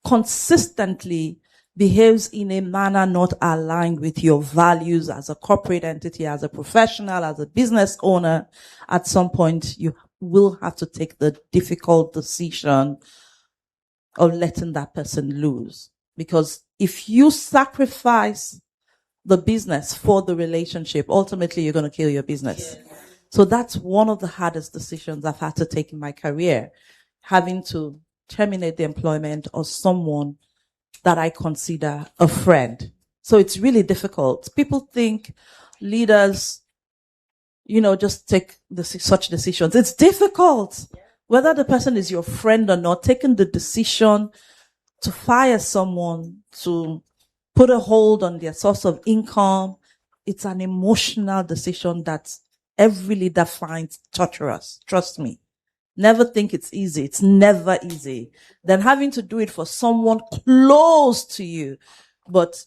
consistently behaves in a manner not aligned with your values as a corporate entity, as a professional, as a business owner, at some point you will have to take the difficult decision of letting that person lose. Because if you sacrifice the business for the relationship, ultimately you're going to kill your business. Yes. So that's one of the hardest decisions I've had to take in my career, having to terminate the employment of someone that I consider a friend. So it's really difficult. People think leaders, just take such decisions. It's difficult. Whether the person is your friend or not, taking the decision to fire someone, to put a hold on their source of income, it's an emotional decision that every leader finds torturous. Trust me. Never think it's easy. It's never easy. Then having to do it for someone close to you. But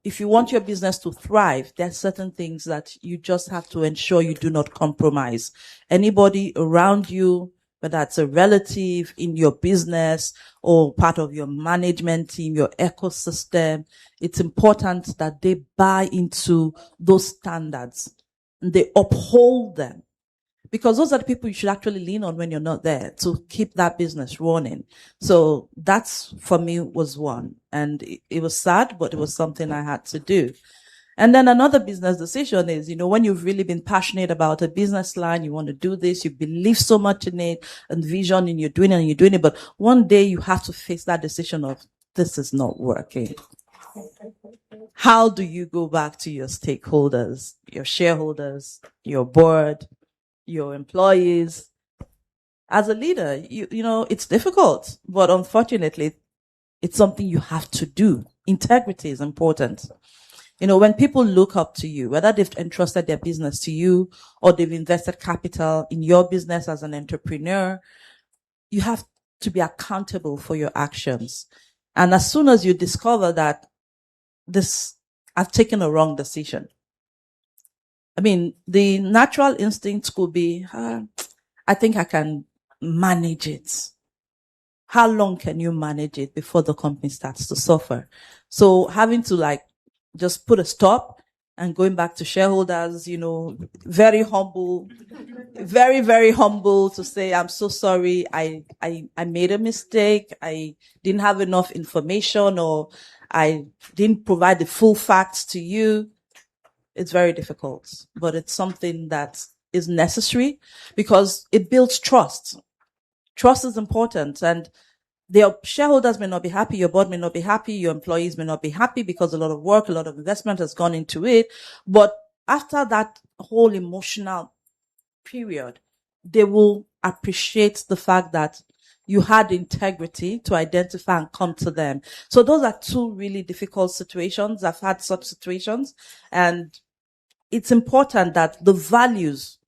if you want your business to thrive, there are certain things that you just have to ensure you do not compromise. Anybody around you, whether it's a relative in your business or part of your management team, your ecosystem. It's important that they buy into those standards and they uphold them, because those are the people you should actually lean on when you're not there to keep that business running. So that's, for me, was one. And it was sad, but it was something I had to do. And then another business decision is, when you've really been passionate about a business line, you want to do this, you believe so much in it and vision, and you're doing it, but one day you have to face that decision of, this is not working. How do you go back to your stakeholders, your shareholders, your board, your employees? As a leader, it's difficult, but unfortunately, it's something you have to do. Integrity is important. When people look up to you, whether they've entrusted their business to you or they've invested capital in your business as an entrepreneur, you have to be accountable for your actions. And as soon as you discover that I've taken a wrong decision, the natural instinct could be, I think I can manage it. How long can you manage it before the company starts to suffer? So having to just put a stop and going back to shareholders, very humble, very, very humble to say, I'm so sorry. I made a mistake. I didn't have enough information, or I didn't provide the full facts to you. It's very difficult, but it's something that is necessary because it builds trust. Trust is important, and their shareholders may not be happy, your board may not be happy, your employees may not be happy because a lot of work, a lot of investment has gone into it. But after that whole emotional period, they will appreciate the fact that you had integrity to identify and come to them. So those are two really difficult situations. I've had such situations, and it's important that the values,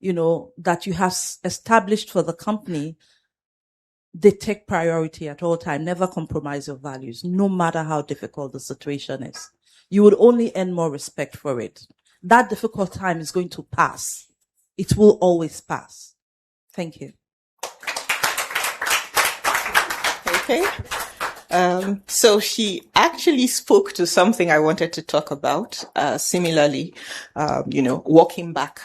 that you have established for the company, they take priority at all times. Never compromise your values, no matter how difficult the situation is. You would only earn more respect for it. That difficult time is going to pass. It will always pass. Thank you. Okay. So she actually spoke to something I wanted to talk about. Similarly, walking back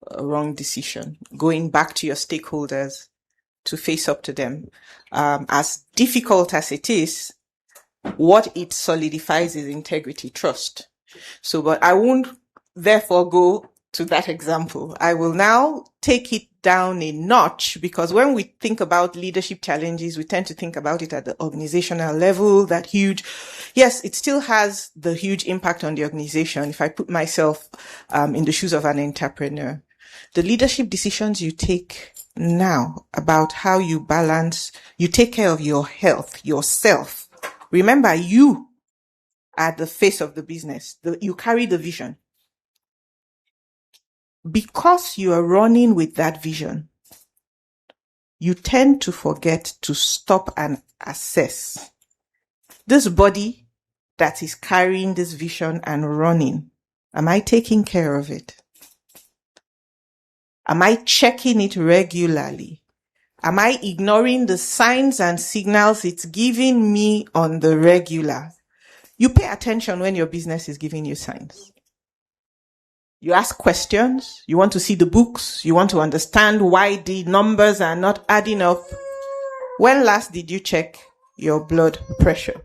a wrong decision, going back to your stakeholders to face up to them. As difficult as it is, what it solidifies is integrity, trust. So, but I won't therefore go to that example. I will now take it down a notch, because when we think about leadership challenges, we tend to think about it at the organizational level, that huge. Yes, it still has the huge impact on the organization. If I put myself in the shoes of an entrepreneur, the leadership decisions you take now about how you balance, you take care of your health, yourself. Remember, you are the face of the business. You carry the vision. Because you are running with that vision, you tend to forget to stop and assess. This body that is carrying this vision and running, am I taking care of it? Am I checking it regularly? Am I ignoring the signs and signals it's giving me on the regular? You pay attention when your business is giving you signs. You ask questions. You want to see the books. You want to understand why the numbers are not adding up. When last did you check your blood pressure?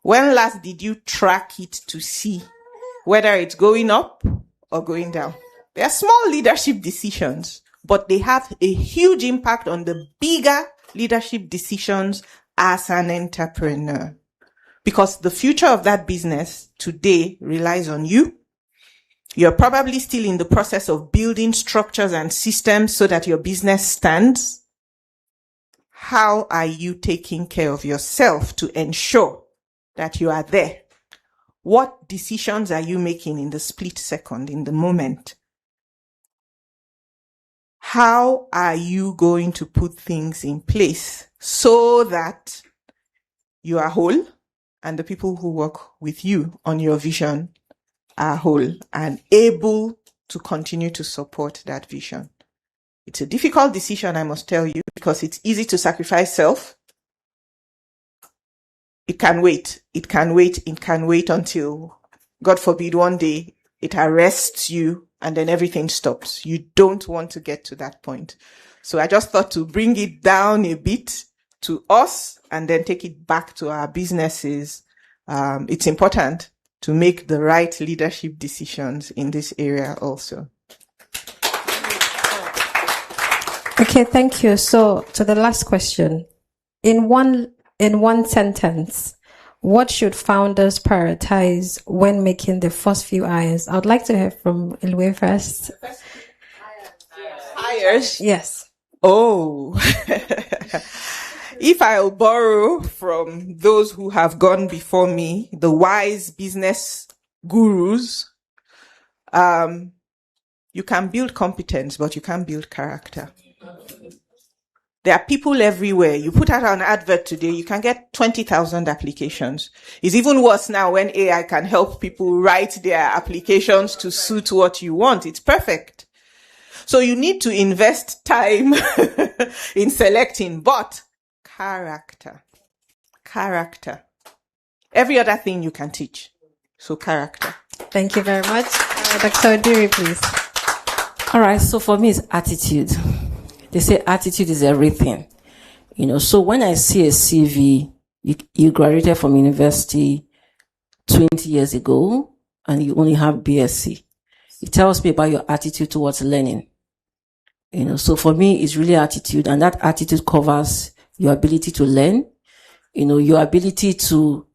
When last did you track it to see whether it's going up or going down? They are small leadership decisions, but they have a huge impact on the bigger leadership decisions as an entrepreneur. Because the future of that business today relies on you. You're probably still in the process of building structures and systems so that your business stands. How are you taking care of yourself to ensure that you are there? What decisions are you making in the split second, in the moment? How are you going to put things in place so that you are whole and the people who work with you on your vision are whole and able to continue to support that vision? It's a difficult decision, I must tell you, because it's easy to sacrifice self. It can wait. It can wait. It can wait until, God forbid, one day it arrests you and then everything stops. You don't want to get to that point. So I just thought to bring it down a bit to us and then take it back to our businesses. It's important to make the right leadership decisions in this area also. Okay, thank you. So to the last question, in one sentence, what should founders prioritize when making the first few hires? I would like to hear from Elue first. Hires? Yes. Oh, if I'll borrow from those who have gone before me, the wise business gurus, you can build competence, but you can't build character. There are people everywhere. You put out an advert today, you can get 20,000 applications. It's even worse now when AI can help people write their applications to suit what you want. It's perfect. So you need to invest time in selecting, but character. Every other thing you can teach. So character. Thank you very much. Dr. Odiri, please. All right. So for me, it's attitude. They say attitude is everything. So when I see a CV, you graduated from university 20 years ago and you only have BSc, it tells me about your attitude towards learning. So for me, it's really attitude, and that attitude covers your ability to learn, your ability to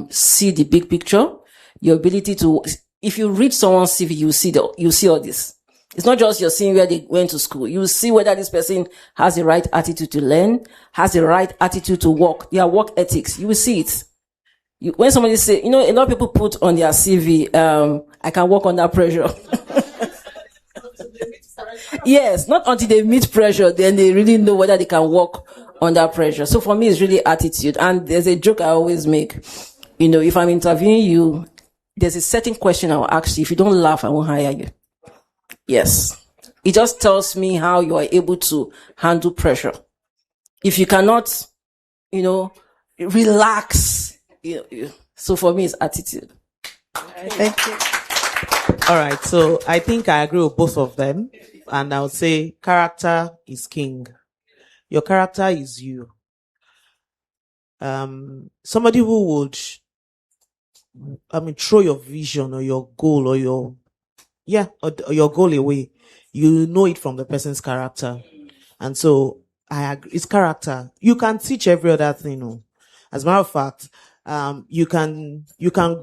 see the big picture, your ability to, if you read someone's CV, you see all this. It's not just you're seeing where they went to school. You see whether this person has the right attitude to learn, has the right attitude to work, their work ethics. You will see it. When somebody say, a lot of people put on their CV, I can work under pressure. Yes, not until they meet pressure, then they really know whether they can work under pressure. So for me, it's really attitude. And there's a joke I always make. If I'm interviewing you, there's a certain question I'll ask you. If you don't laugh, I won't hire you. Yes. It just tells me how you are able to handle pressure. If you cannot, relax. So for me, it's attitude. Thank you. All right. So I think I agree with both of them. And I would say character is king. Your character is you. Somebody who would, throw your vision or your goal or your goal away, you know it from the person's character. And so I agree, it's character. You can teach every other thing. As a matter of fact, you can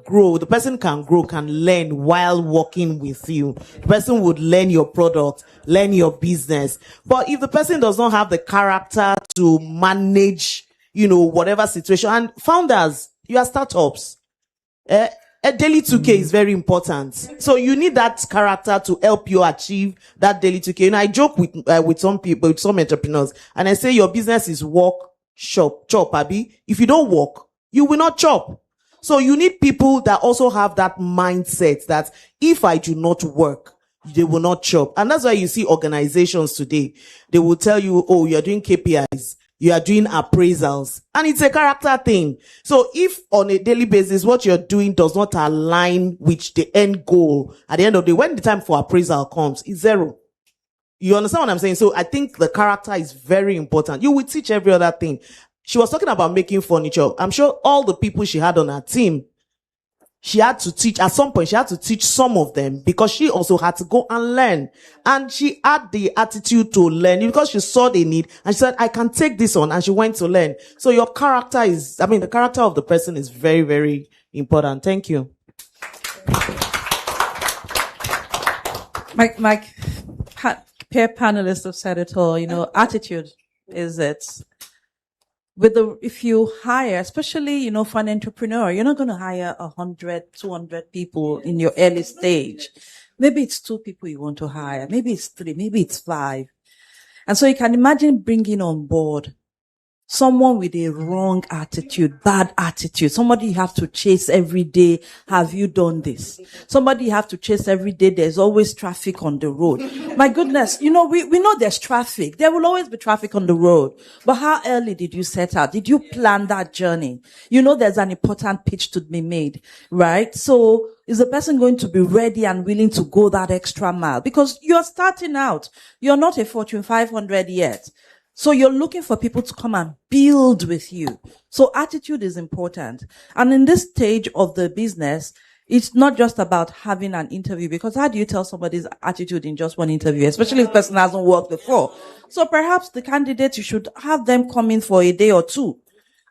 grow. The person can grow, can learn while working with you. The person would learn your product, learn your business. But if the person does not have the character to manage, whatever situation, and founders, you are startups. A daily 2K is very important. So you need that character to help you achieve that daily 2K. I joke with some people, with some entrepreneurs, and I say your business is work, chop, Abi. If you don't work, you will not chop. So you need people that also have that mindset that if I do not work, they will not chop. And that's why you see organizations today, they will tell you, oh, you're doing KPIs. You are doing appraisals, and it's a character thing. So if on a daily basis, what you're doing does not align with the end goal, at the end of the day, when the time for appraisal comes, it's zero. You understand what I'm saying? So I think the character is very important. You will teach every other thing. She was talking about making furniture. I'm sure all the people she had on her team, she had to teach, at some point, she had to teach some of them because she also had to go and learn. And she had the attitude to learn because she saw the need and she said, I can take this on. And she went to learn. So your character is, the character of the person is very, very important. Thank you. My peer panelists have said it all. Attitude is it. If you hire, especially, for an entrepreneur, you're not going to hire 100, 200 people in your early stage. Maybe it's 2 people you want to hire. Maybe it's 3, maybe it's 5. And so you can imagine bringing on board Someone with a wrong attitude, bad attitude, somebody you have to chase every day. Have you done this? Somebody you have to chase every day. There's always traffic on the road. My goodness, we know there's traffic. There will always be traffic on the road. But how early did you set out? Did you plan that journey? There's an important pitch to be made, right? So is the person going to be ready and willing to go that extra mile? Because you're starting out. You're not a Fortune 500 yet. So you're looking for people to come and build with you. So attitude is important. And in this stage of the business, it's not just about having an interview, because how do you tell somebody's attitude in just one interview, especially if the person hasn't worked before? So perhaps the candidates, you should have them come in for a day or two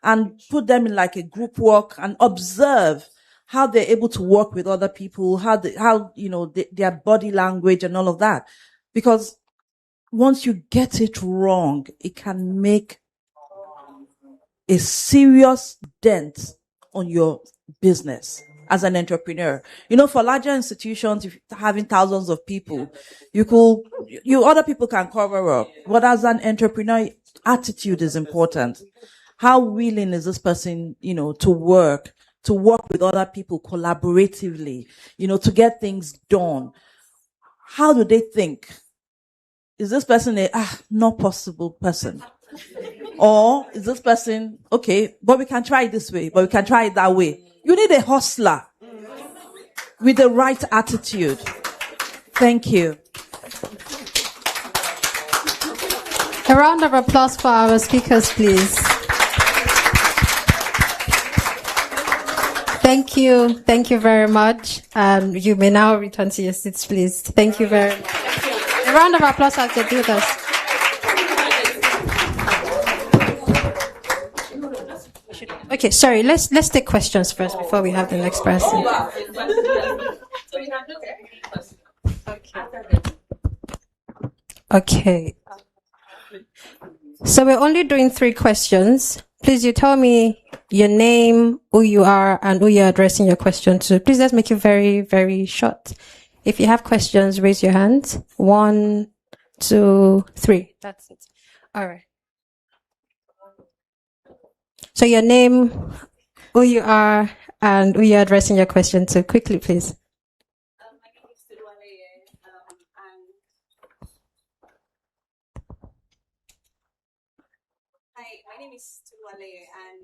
and put them in like a group work and observe how they're able to work with other people, their body language and all of that. Because once you get it wrong, it can make a serious dent on your business as an entrepreneur. For larger institutions, if you're having thousands of people, other people can cover up. But as an entrepreneur, attitude is important. How willing is this person, to work with other people collaboratively, to get things done? How do they think? Is this person not possible person? Or is this person, okay, but we can try it this way, but we can try it that way? You need a hustler with the right attitude. Thank you. A round of applause for our speakers, please. Thank you. Thank you very much. You may now return to your seats, please. Thank you very much. A round of applause as they do this. Okay, sorry. Let's take questions first before we have the next person. Okay. So we're only doing 3 questions. Please, you tell me your name, who you are, and who you're addressing your question to. Please, let's make it very, very short. If you have questions, raise your hand. 1, 2, 3. That's it. All right. So your name, who you are, and who you're addressing your question to. Quickly, please. My name is Elumelu, my name is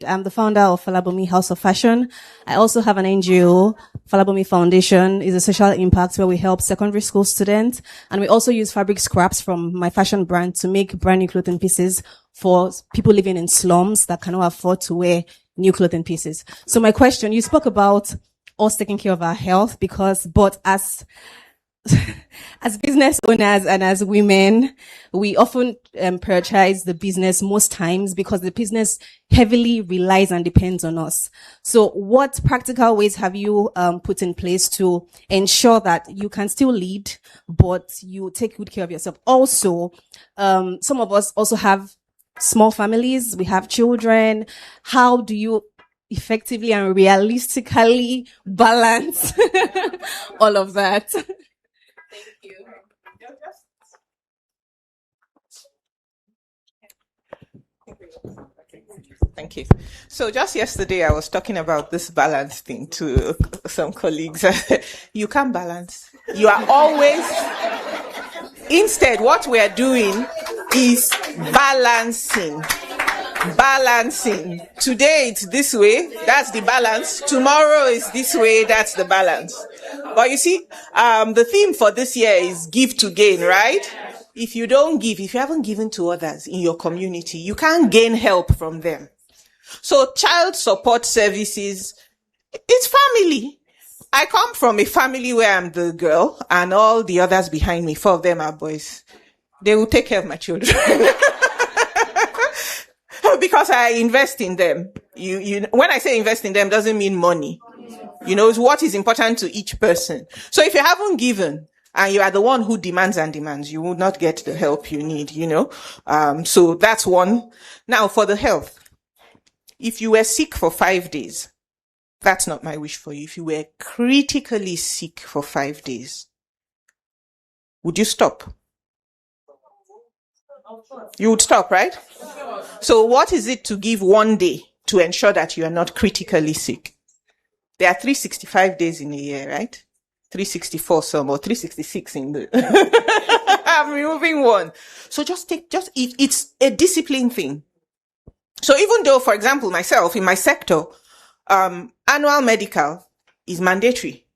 and I'm the founder of Falabomi House of Fashion. I also have an NGO, Falabomi Foundation. Is a social impact where we help secondary school students, and we also use fabric scraps from my fashion brand to make brand new clothing pieces for people living in slums that cannot afford to wear new clothing pieces. So my question, you spoke about us taking care of our health but as business owners and as women, we often prioritize the business most times because the business heavily relies and depends on us. So what practical ways have you put in place to ensure that you can still lead, but you take good care of yourself? Also, some of us also have small families. We have children. How do you effectively and realistically balance all of that? Thank you. Thank you. So just yesterday, I was talking about this balance thing to some colleagues. You can't balance. You are always, instead, what we are doing is balancing. Today it's this way, that's the balance. Tomorrow is this way, that's the balance. But you see, the theme for this year is give to gain, right? If you haven't given to others in your community, you can't gain help from them. So child support services, it's family. I come from a family where I'm the girl and all the others behind me, 4 of them are boys. They will take care of my children. Because I invest in them. When I say invest in them, doesn't mean money. It's what is important to each person. So if you haven't given and you are the one who demands, you will not get the help you need, So that's one. Now for the health. If you were sick for 5 days, that's not my wish for you. If you were critically sick for 5 days, would you stop? You would stop, right? So what is it to give one day to ensure that you are not critically sick? There are 365 days in a year, right? 364 some, or 366 in the... I'm removing one. So it's a discipline thing. So even though, for example, myself, in my sector, annual medical is mandatory.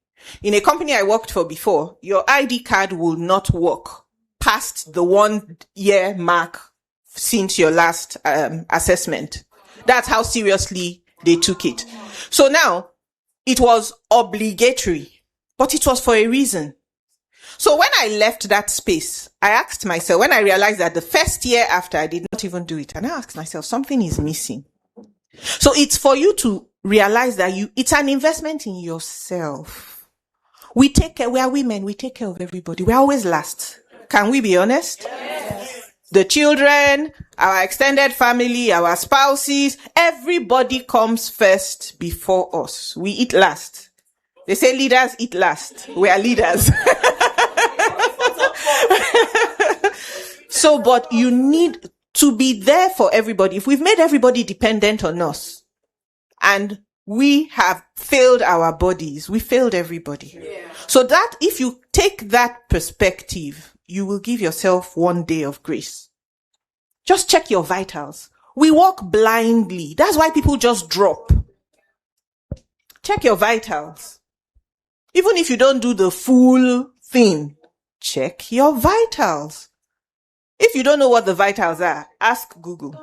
In a company I worked for before, your ID card will not work past the 1 year mark since your last assessment. That's how seriously they took it. So now, it was obligatory, but it was for a reason. So when I left that space, I asked myself, when I realized that the first year after I did not even do it, and I asked myself, something is missing. So it's for you to realize that it's an investment in yourself. We are women, we take care of everybody. We're always last. Can we be honest? Yes. The children, our extended family, our spouses, everybody comes first before us. We eat last. They say leaders eat last. We are leaders. So, but you need to be there for everybody. If we've made everybody dependent on us and we have failed our bodies, we failed everybody. Yeah. So that if you take that perspective, you will give yourself 1 day of grace. Just check your vitals. We walk blindly. That's why people just drop. Check your vitals. Even if you don't do the full thing, check your vitals. If you don't know what the vitals are, ask Google.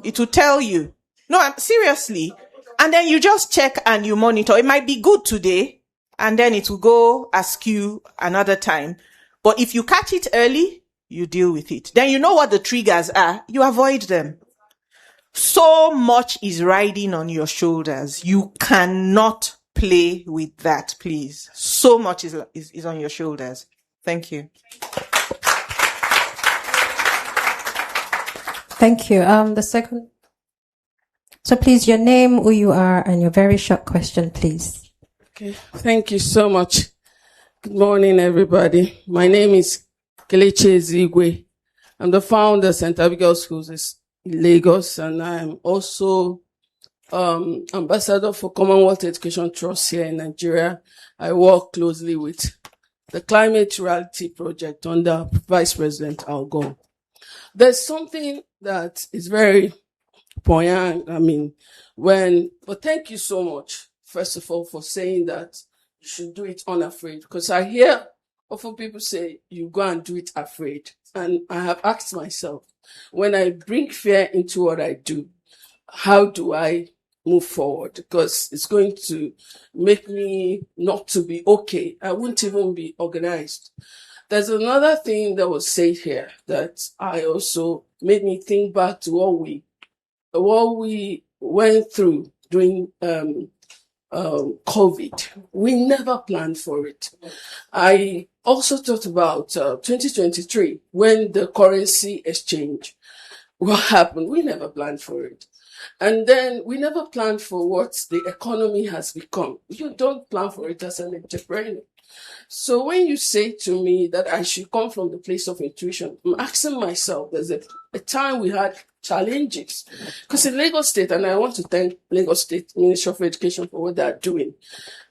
It will tell you. No, seriously. And then you just check and you monitor. It might be good today, and then it will go askew another time. But if you catch it early, you deal with it. Then you know what the triggers are. You avoid them. So much is riding on your shoulders. You cannot play with that, please. So much is on your shoulders. Thank you. Thank you. The second. So please, your name, who you are, and your very short question, please. Okay. Thank you so much. Good morning, everybody. My name is Kelechi Ezigwe. I'm the founder of St. Abigail Schools in Lagos, and I'm also ambassador for Commonwealth Education Trust here in Nigeria. I work closely with the Climate Reality Project under Vice President Algon. There's something that is very poignant. But thank you so much, first of all, for saying that you should do it unafraid. Because I hear often people say, you go and do it afraid. And I have asked myself, when I bring fear into what I do, how do I move forward? Because it's going to make me not to be okay. I won't even be organized. There's another thing that was said here that I also made me think back to what we went through during COVID. We never planned for it. I also thought about 2023 when the currency exchange. What happened? We never planned for it. And then we never planned for what the economy has become. You don't plan for it as an entrepreneur. So when you say to me that I should come from the place of intuition, I'm asking myself, there's a time we had challenges. Because in Lagos State, and I want to thank Lagos State Ministry of Education for what they're doing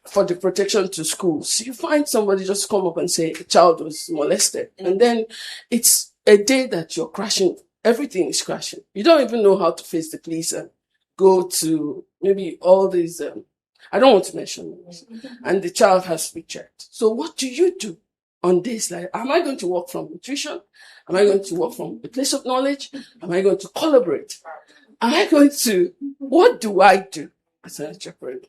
for the protection to schools. You find somebody just come up and say a child was molested. And then it's a day that you're crashing. Everything is crashing. You don't even know how to face the police and go to maybe all these, I don't want to mention names. And the child has to be checked. So what do you do on this? Like, am I going to work from intuition? Am I going to work from a place of knowledge? Am I going to collaborate? What do I do as an entrepreneur?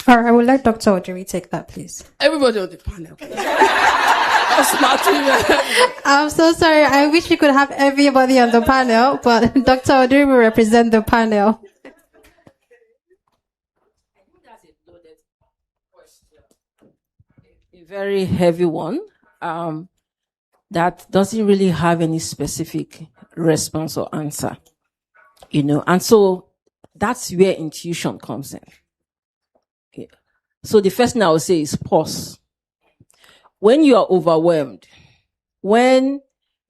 All right, I would like Dr. Odiri take that, please. Everybody on the panel. I'm so sorry. I wish we could have everybody on the panel, but Dr. Odiri will represent the panel. A very heavy one that doesn't really have any specific response or answer, and so that's where intuition comes in. Okay. So the first thing I would say is pause. When you are overwhelmed, when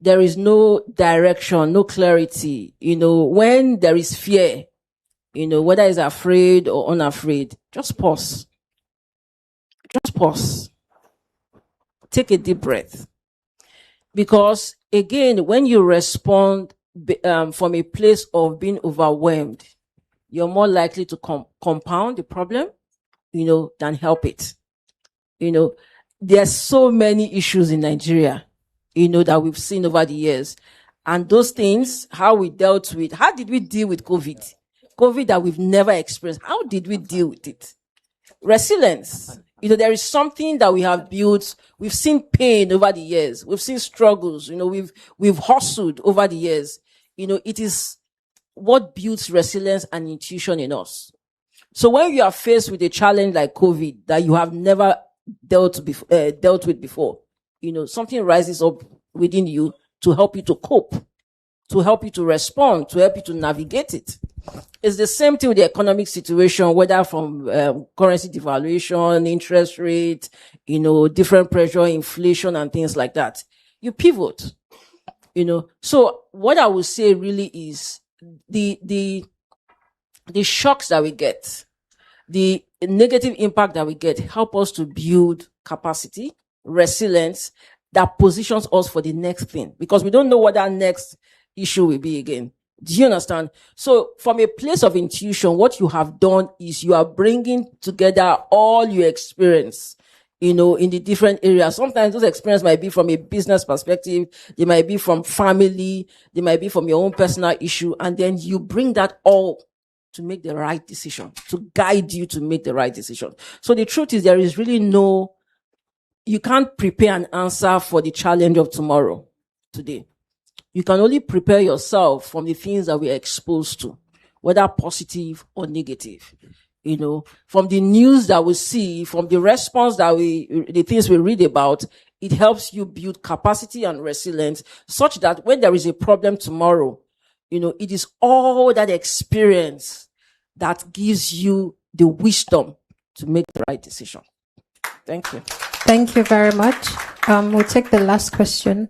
there is no direction, no clarity. When there is fear, whether it's afraid or unafraid, just pause. Just pause. Take a deep breath. Because again, when you respond from a place of being overwhelmed, you're more likely to compound the problem, than help it. There's so many issues in Nigeria, that we've seen over the years. And those things, how we dealt with, how did we deal with COVID? COVID that we've never experienced. How did we deal with it? Resilience. There is something that we have built. We've seen pain over the years. We've seen struggles. We've hustled over the years. It is what builds resilience and intuition in us. So when you are faced with a challenge like COVID that you have never dealt with before, something rises up within you to help you to cope, to help you to respond, to help you to navigate it. It's the same thing with the economic situation, whether from currency devaluation, interest rate, different pressure, inflation, and things like that. You pivot. So what I would say really is the shocks that we get, the negative impact that we get, help us to build capacity, resilience that positions us for the next thing, because we don't know what that next issue will be again. Do you understand? So from a place of intuition, what you have done is you are bringing together all your experience, in the different areas. Sometimes those experiences might be from a business perspective. They might be from family. They might be from your own personal issue. And then you bring that all to make the right decision, to guide you to make the right decision. So the truth is there is really you can't prepare an answer for the challenge of tomorrow, today. You can only prepare yourself from the things that we're exposed to, whether positive or negative. From the news that we see, from the response the things we read about, it helps you build capacity and resilience such that when there is a problem tomorrow, it is all that experience that gives you the wisdom to make the right decision. Thank you. Thank you very much. We'll take the last question.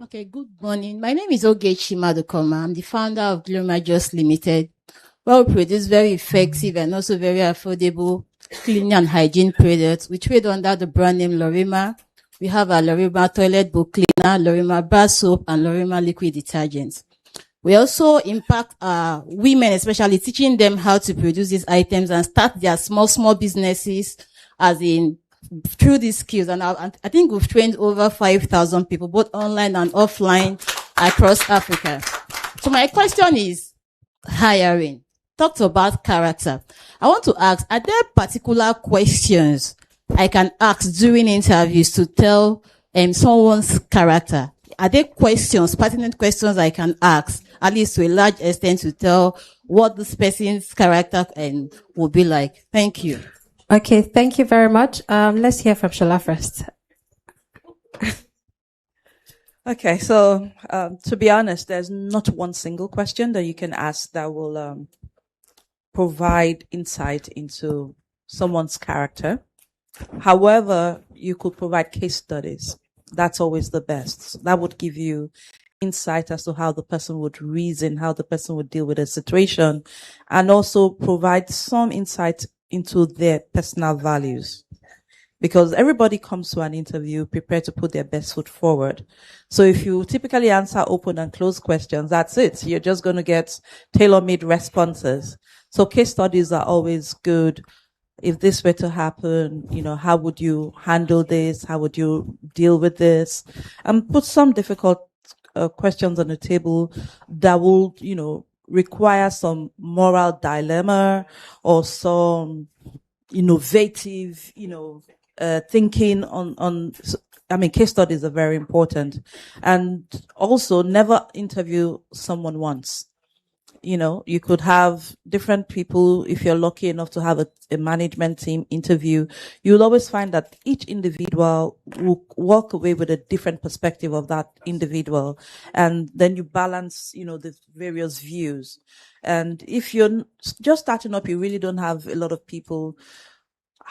Okay, good morning. My name is Ogechi Madukoma. I'm the founder of Gloma Just Limited, where we produce very effective and also very affordable cleaning and hygiene products. We trade under the brand name Lorima. We have our Lorima toilet bowl cleaner, Lorima bar soap, and Lorima liquid detergent. We also impact women, especially teaching them how to produce these items and start their small businesses through these skills. And I think we've trained over 5,000 people, both online and offline across Africa. So my question is hiring. Talked about character. I want to ask, are there particular questions I can ask during interviews to tell someone's character? Are there pertinent questions I can ask, at least to a large extent, to tell what this person's character will be like? Thank you. Okay, thank you very much. Let's hear from Shola first. Okay, so to be honest, there's not one single question that you can ask that will provide insight into someone's character. However, you could provide case studies. That's always the best. So that would give you insight as to how the person would reason, how the person would deal with a situation, and also provide some insight into their personal values. Because everybody comes to an interview prepared to put their best foot forward. So if you typically answer open and closed questions, that's it. You're just going to get tailor-made responses. So case studies are always good. If this were to happen, how would you handle this? How would you deal with this? And put some difficult questions on the table that will, require some moral dilemma or some innovative, thinking on, case studies are very important. And also never interview someone once. you could have different people. If you're lucky enough to have a management team interview, you'll always find that each individual will walk away with a different perspective of that individual. And then you balance, the various views. And if you're just starting up, you really don't have a lot of people.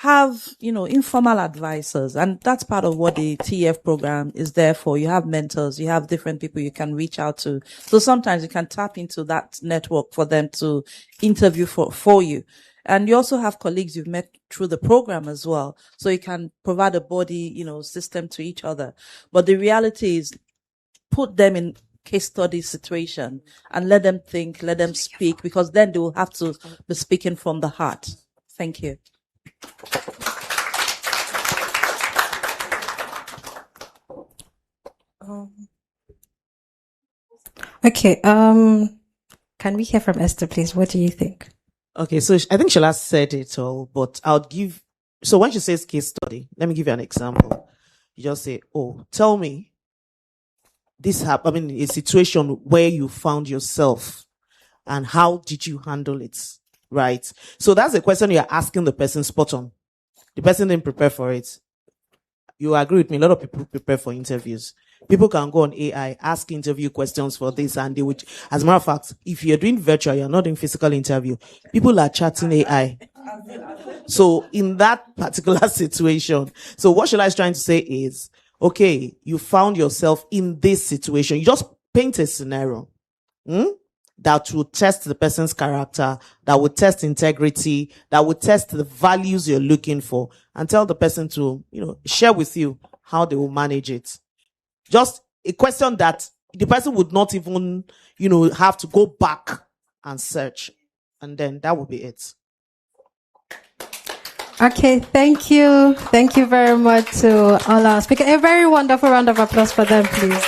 Have, informal advisors. And that's part of what the TEF program is there for. You have mentors, you have different people you can reach out to. So sometimes you can tap into that network for them to interview for you. And you also have colleagues you've met through the program as well. So you can provide a body, system to each other. But the reality is put them in case study situation and let them think, let them speak, because then they will have to be speaking from the heart. Thank you. Okay. Can we hear from Esther, please? What do you think? Okay, so I think Shola said it all, but so when she says case study, let me give you an example. You just say, tell me this happened, a situation where you found yourself and how did you handle it? Right? So that's a question you're asking the person spot on. The person didn't prepare for it. You agree with me? A lot of people prepare for interviews. People can go on AI, ask interview questions for this, and they would, as a matter of fact, if you're doing virtual, you're not doing physical interview, people are chatting AI. So in that particular situation, so what Shola is trying to say is, okay, you found yourself in this situation. You just paint a scenario. That will test the person's character, that will test integrity, that will test the values you're looking for, and tell the person to, share with you how they will manage it. Just a question that the person would not even, have to go back and search. And then that would be it. Okay, thank you. Thank you very much to all our speakers. A very wonderful round of applause for them, please.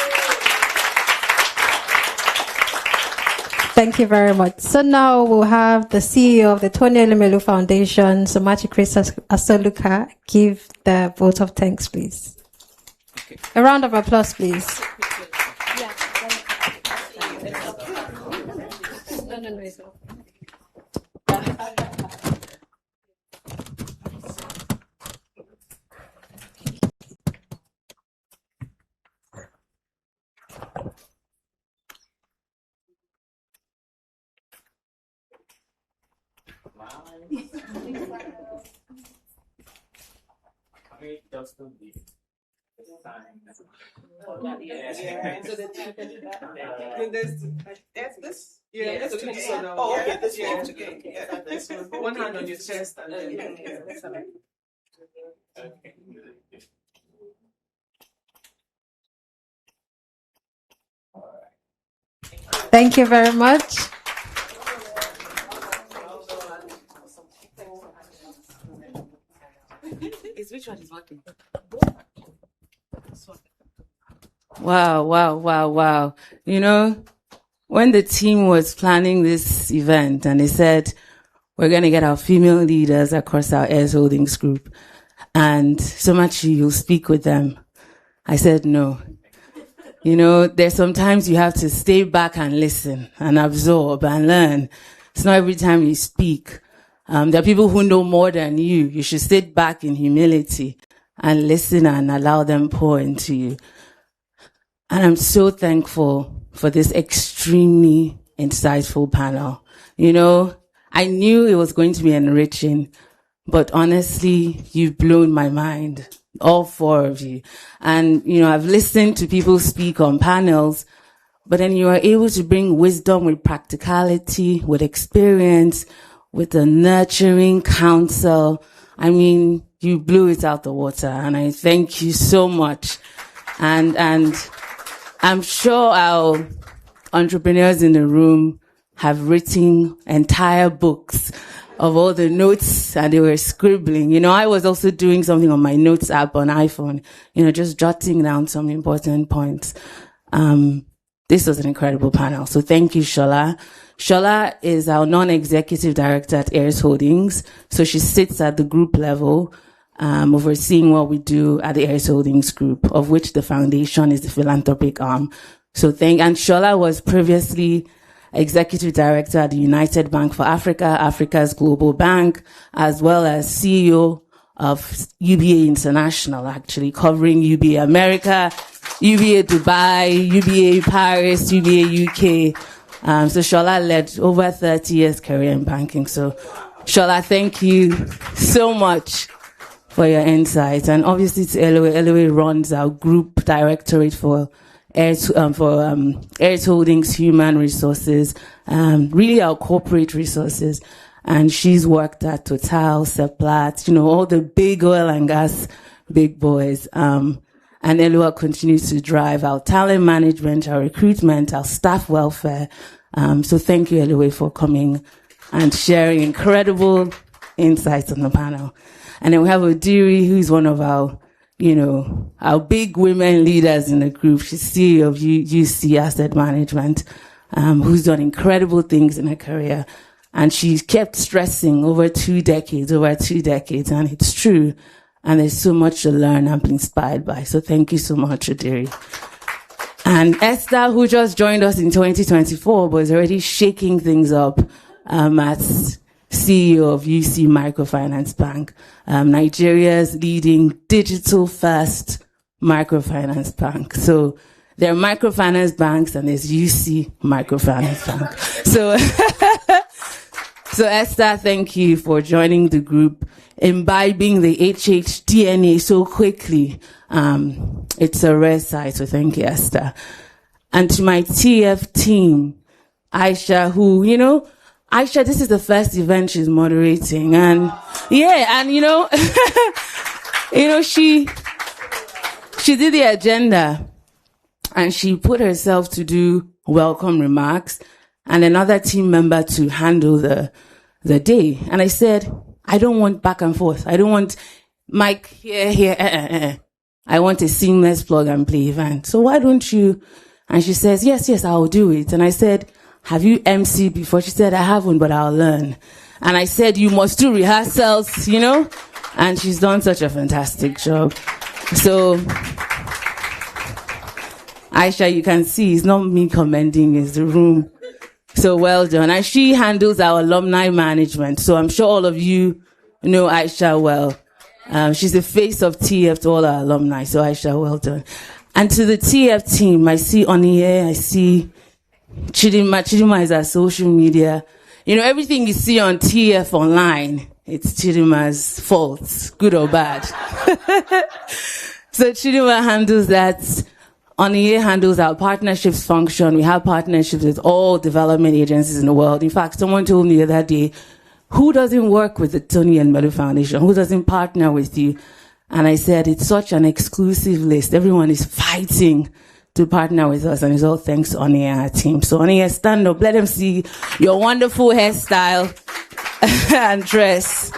Thank you very much. So now we'll have the CEO of the Tony Elumelu Foundation, Somachi Chris Asoluka, give the vote of thanks, please. Okay. A round of applause, please. One hand on your chest and then Thank you very much. Which one is working? Wow. When the team was planning this event and they said, we're going to get our female leaders across our Heirs Holdings group and Somachi, you'll speak with them. I said, no. There's sometimes you have to stay back and listen and absorb and learn. It's not every time you speak. There are people who know more than you. You should sit back in humility and listen and allow them pour into you. And I'm so thankful for this extremely insightful panel. I knew it was going to be enriching, but honestly, you've blown my mind, all four of you. And, I've listened to people speak on panels, but then you are able to bring wisdom with practicality, with experience, with a nurturing counsel. You blew it out the water, and I thank you so much. And I'm sure our entrepreneurs in the room have written entire books of all the notes, and they were scribbling. I was also doing something on my notes app on iPhone, just jotting down some important points. This was an incredible panel. So thank you, Shola. Shola is our non-executive director at Heirs Holdings. So she sits at the group level, overseeing what we do at the Heirs Holdings group, of which the foundation is the philanthropic arm. And Shola was previously Executive Director at the United Bank for Africa, Africa's Global Bank, as well as CEO of UBA International, actually covering UBA America, UBA Dubai, UBA Paris, UBA UK. So Shola led over 30 years career in banking. So Shola, thank you so much for your insights. And obviously to Elue. Elue runs our group directorate for Earth Holdings Human Resources, really our corporate resources. And she's worked at Total, Seplat, all the big oil and gas big boys. And Elua continues to drive our talent management, our recruitment, our staff welfare. So thank you, Elua, for coming and sharing incredible insights on the panel. And then we have Odiri, who's one of our big women leaders in the group. She's CEO of UC Asset Management, who's done incredible things in her career. And she's kept stressing over 2 decades, and it's true. And there's so much to learn and be inspired by. So thank you so much, Odiri. And Esther, who just joined us in 2024, was already shaking things up, as CEO of UC Microfinance Bank, Nigeria's leading digital-first microfinance bank. So there are microfinance banks and there's UC Microfinance Bank. So Esther, thank you for joining the group, imbibing the HH DNA so quickly. It's a rare sight, so thank you, Esther. And to my TF team, Aisha, who, Aisha, this is the first event she's moderating, and she did the agenda, and she put herself to do welcome remarks, and another team member to handle the day. And I said, I don't want back and forth. I don't want Mike here. I want a seamless plug and play event. So why don't you? And she says, yes, I'll do it. And I said, have you MC'd before? She said, I haven't, but I'll learn. And I said, you must do rehearsals, and she's done such a fantastic job. So, Aisha, you can see it's not me commending, it's the room. So well done. And she handles our alumni management. So I'm sure all of you know Aisha well. She's the face of TF to all our alumni. So Aisha, well done. And to the TF team, I see Oniye, I see Chidima. Chidima is our social media. Everything you see on TF online, it's Chidima's fault, good or bad. So Chidima handles that. Oniye handles our partnerships function. We have partnerships with all development agencies in the world. In fact, someone told me the other day, who doesn't work with the Tony Elumelu Foundation? Who doesn't partner with you? And I said, it's such an exclusive list. Everyone is fighting to partner with us, and it's all thanks to Oniye and her team. So Oniye, stand up. Let them see your wonderful hairstyle and dress.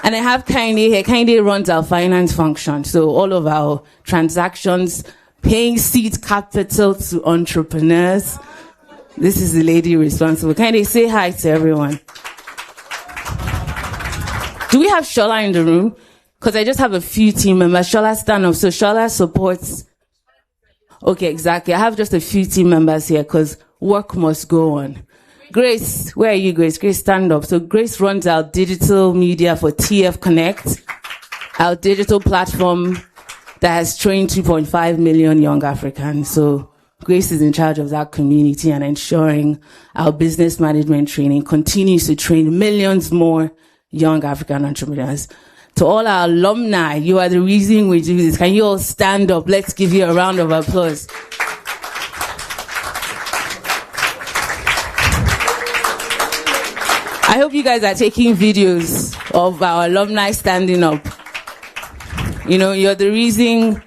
And I have Kainde here. Kainde runs our finance function. So all of our transactions, paying seed capital to entrepreneurs. This is the lady responsible. Kainde, say hi to everyone. Do we have Shola in the room? Because I just have a few team members. Shola, stand up. So Shola supports. Okay, exactly. I have just a few team members here because work must go on. Grace, where are you, Grace? Grace, stand up. So Grace runs our digital media for TF Connect, our digital platform that has trained 2.5 million young Africans. So Grace is in charge of that community and ensuring our business management training continues to train millions more young African entrepreneurs. To all our alumni, you are the reason we do this. Can you all stand up? Let's give you a round of applause. I hope you guys are taking videos of our alumni standing up. You're the reason,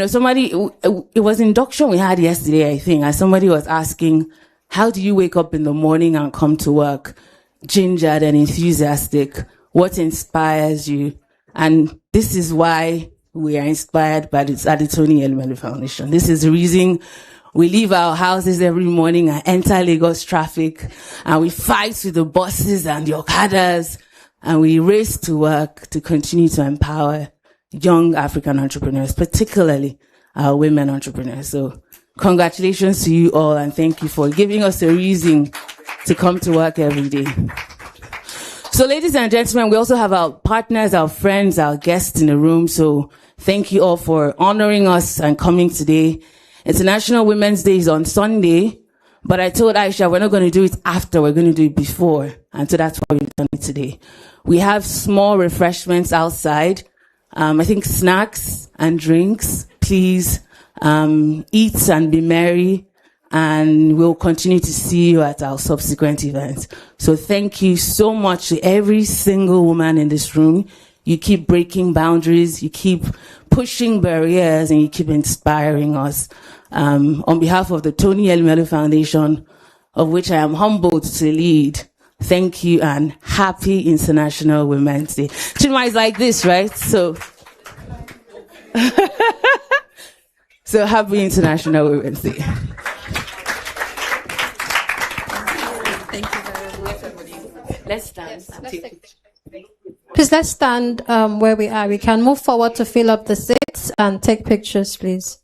somebody, it was induction we had yesterday, I think, and somebody was asking, how do you wake up in the morning and come to work gingered and enthusiastic? What inspires you? And this is why we are inspired by the Tony Elumelu Foundation. This is the reason we leave our houses every morning and enter Lagos traffic, and we fight with the buses and the Okadas, and we race to work to continue to empower young African entrepreneurs, particularly our women entrepreneurs. So Congratulations to you all, and thank you for giving us a reason to come to work every day. So ladies and gentlemen, we also have our partners, our friends, our guests in the room. So thank you all for honoring us and coming today. International Women's Day is on Sunday, but I told Aisha we're not going to do it after, we're going to do it before. And so that's why we've done it today. We have small refreshments outside. I think snacks and drinks. Please eat and be merry, and we'll continue to see you at our subsequent events. So thank you so much to every single woman in this room. You keep breaking boundaries, you keep pushing barriers, and you keep inspiring us. On behalf of the Tony Elumelu Foundation, of which I am humbled to lead, thank you and happy International Women's Day. Chinua is like this, right? So happy International Women's Day. Thank you very much. Let's stand. Please, let's stand where we are. We can move forward to fill up the seats and take pictures, please.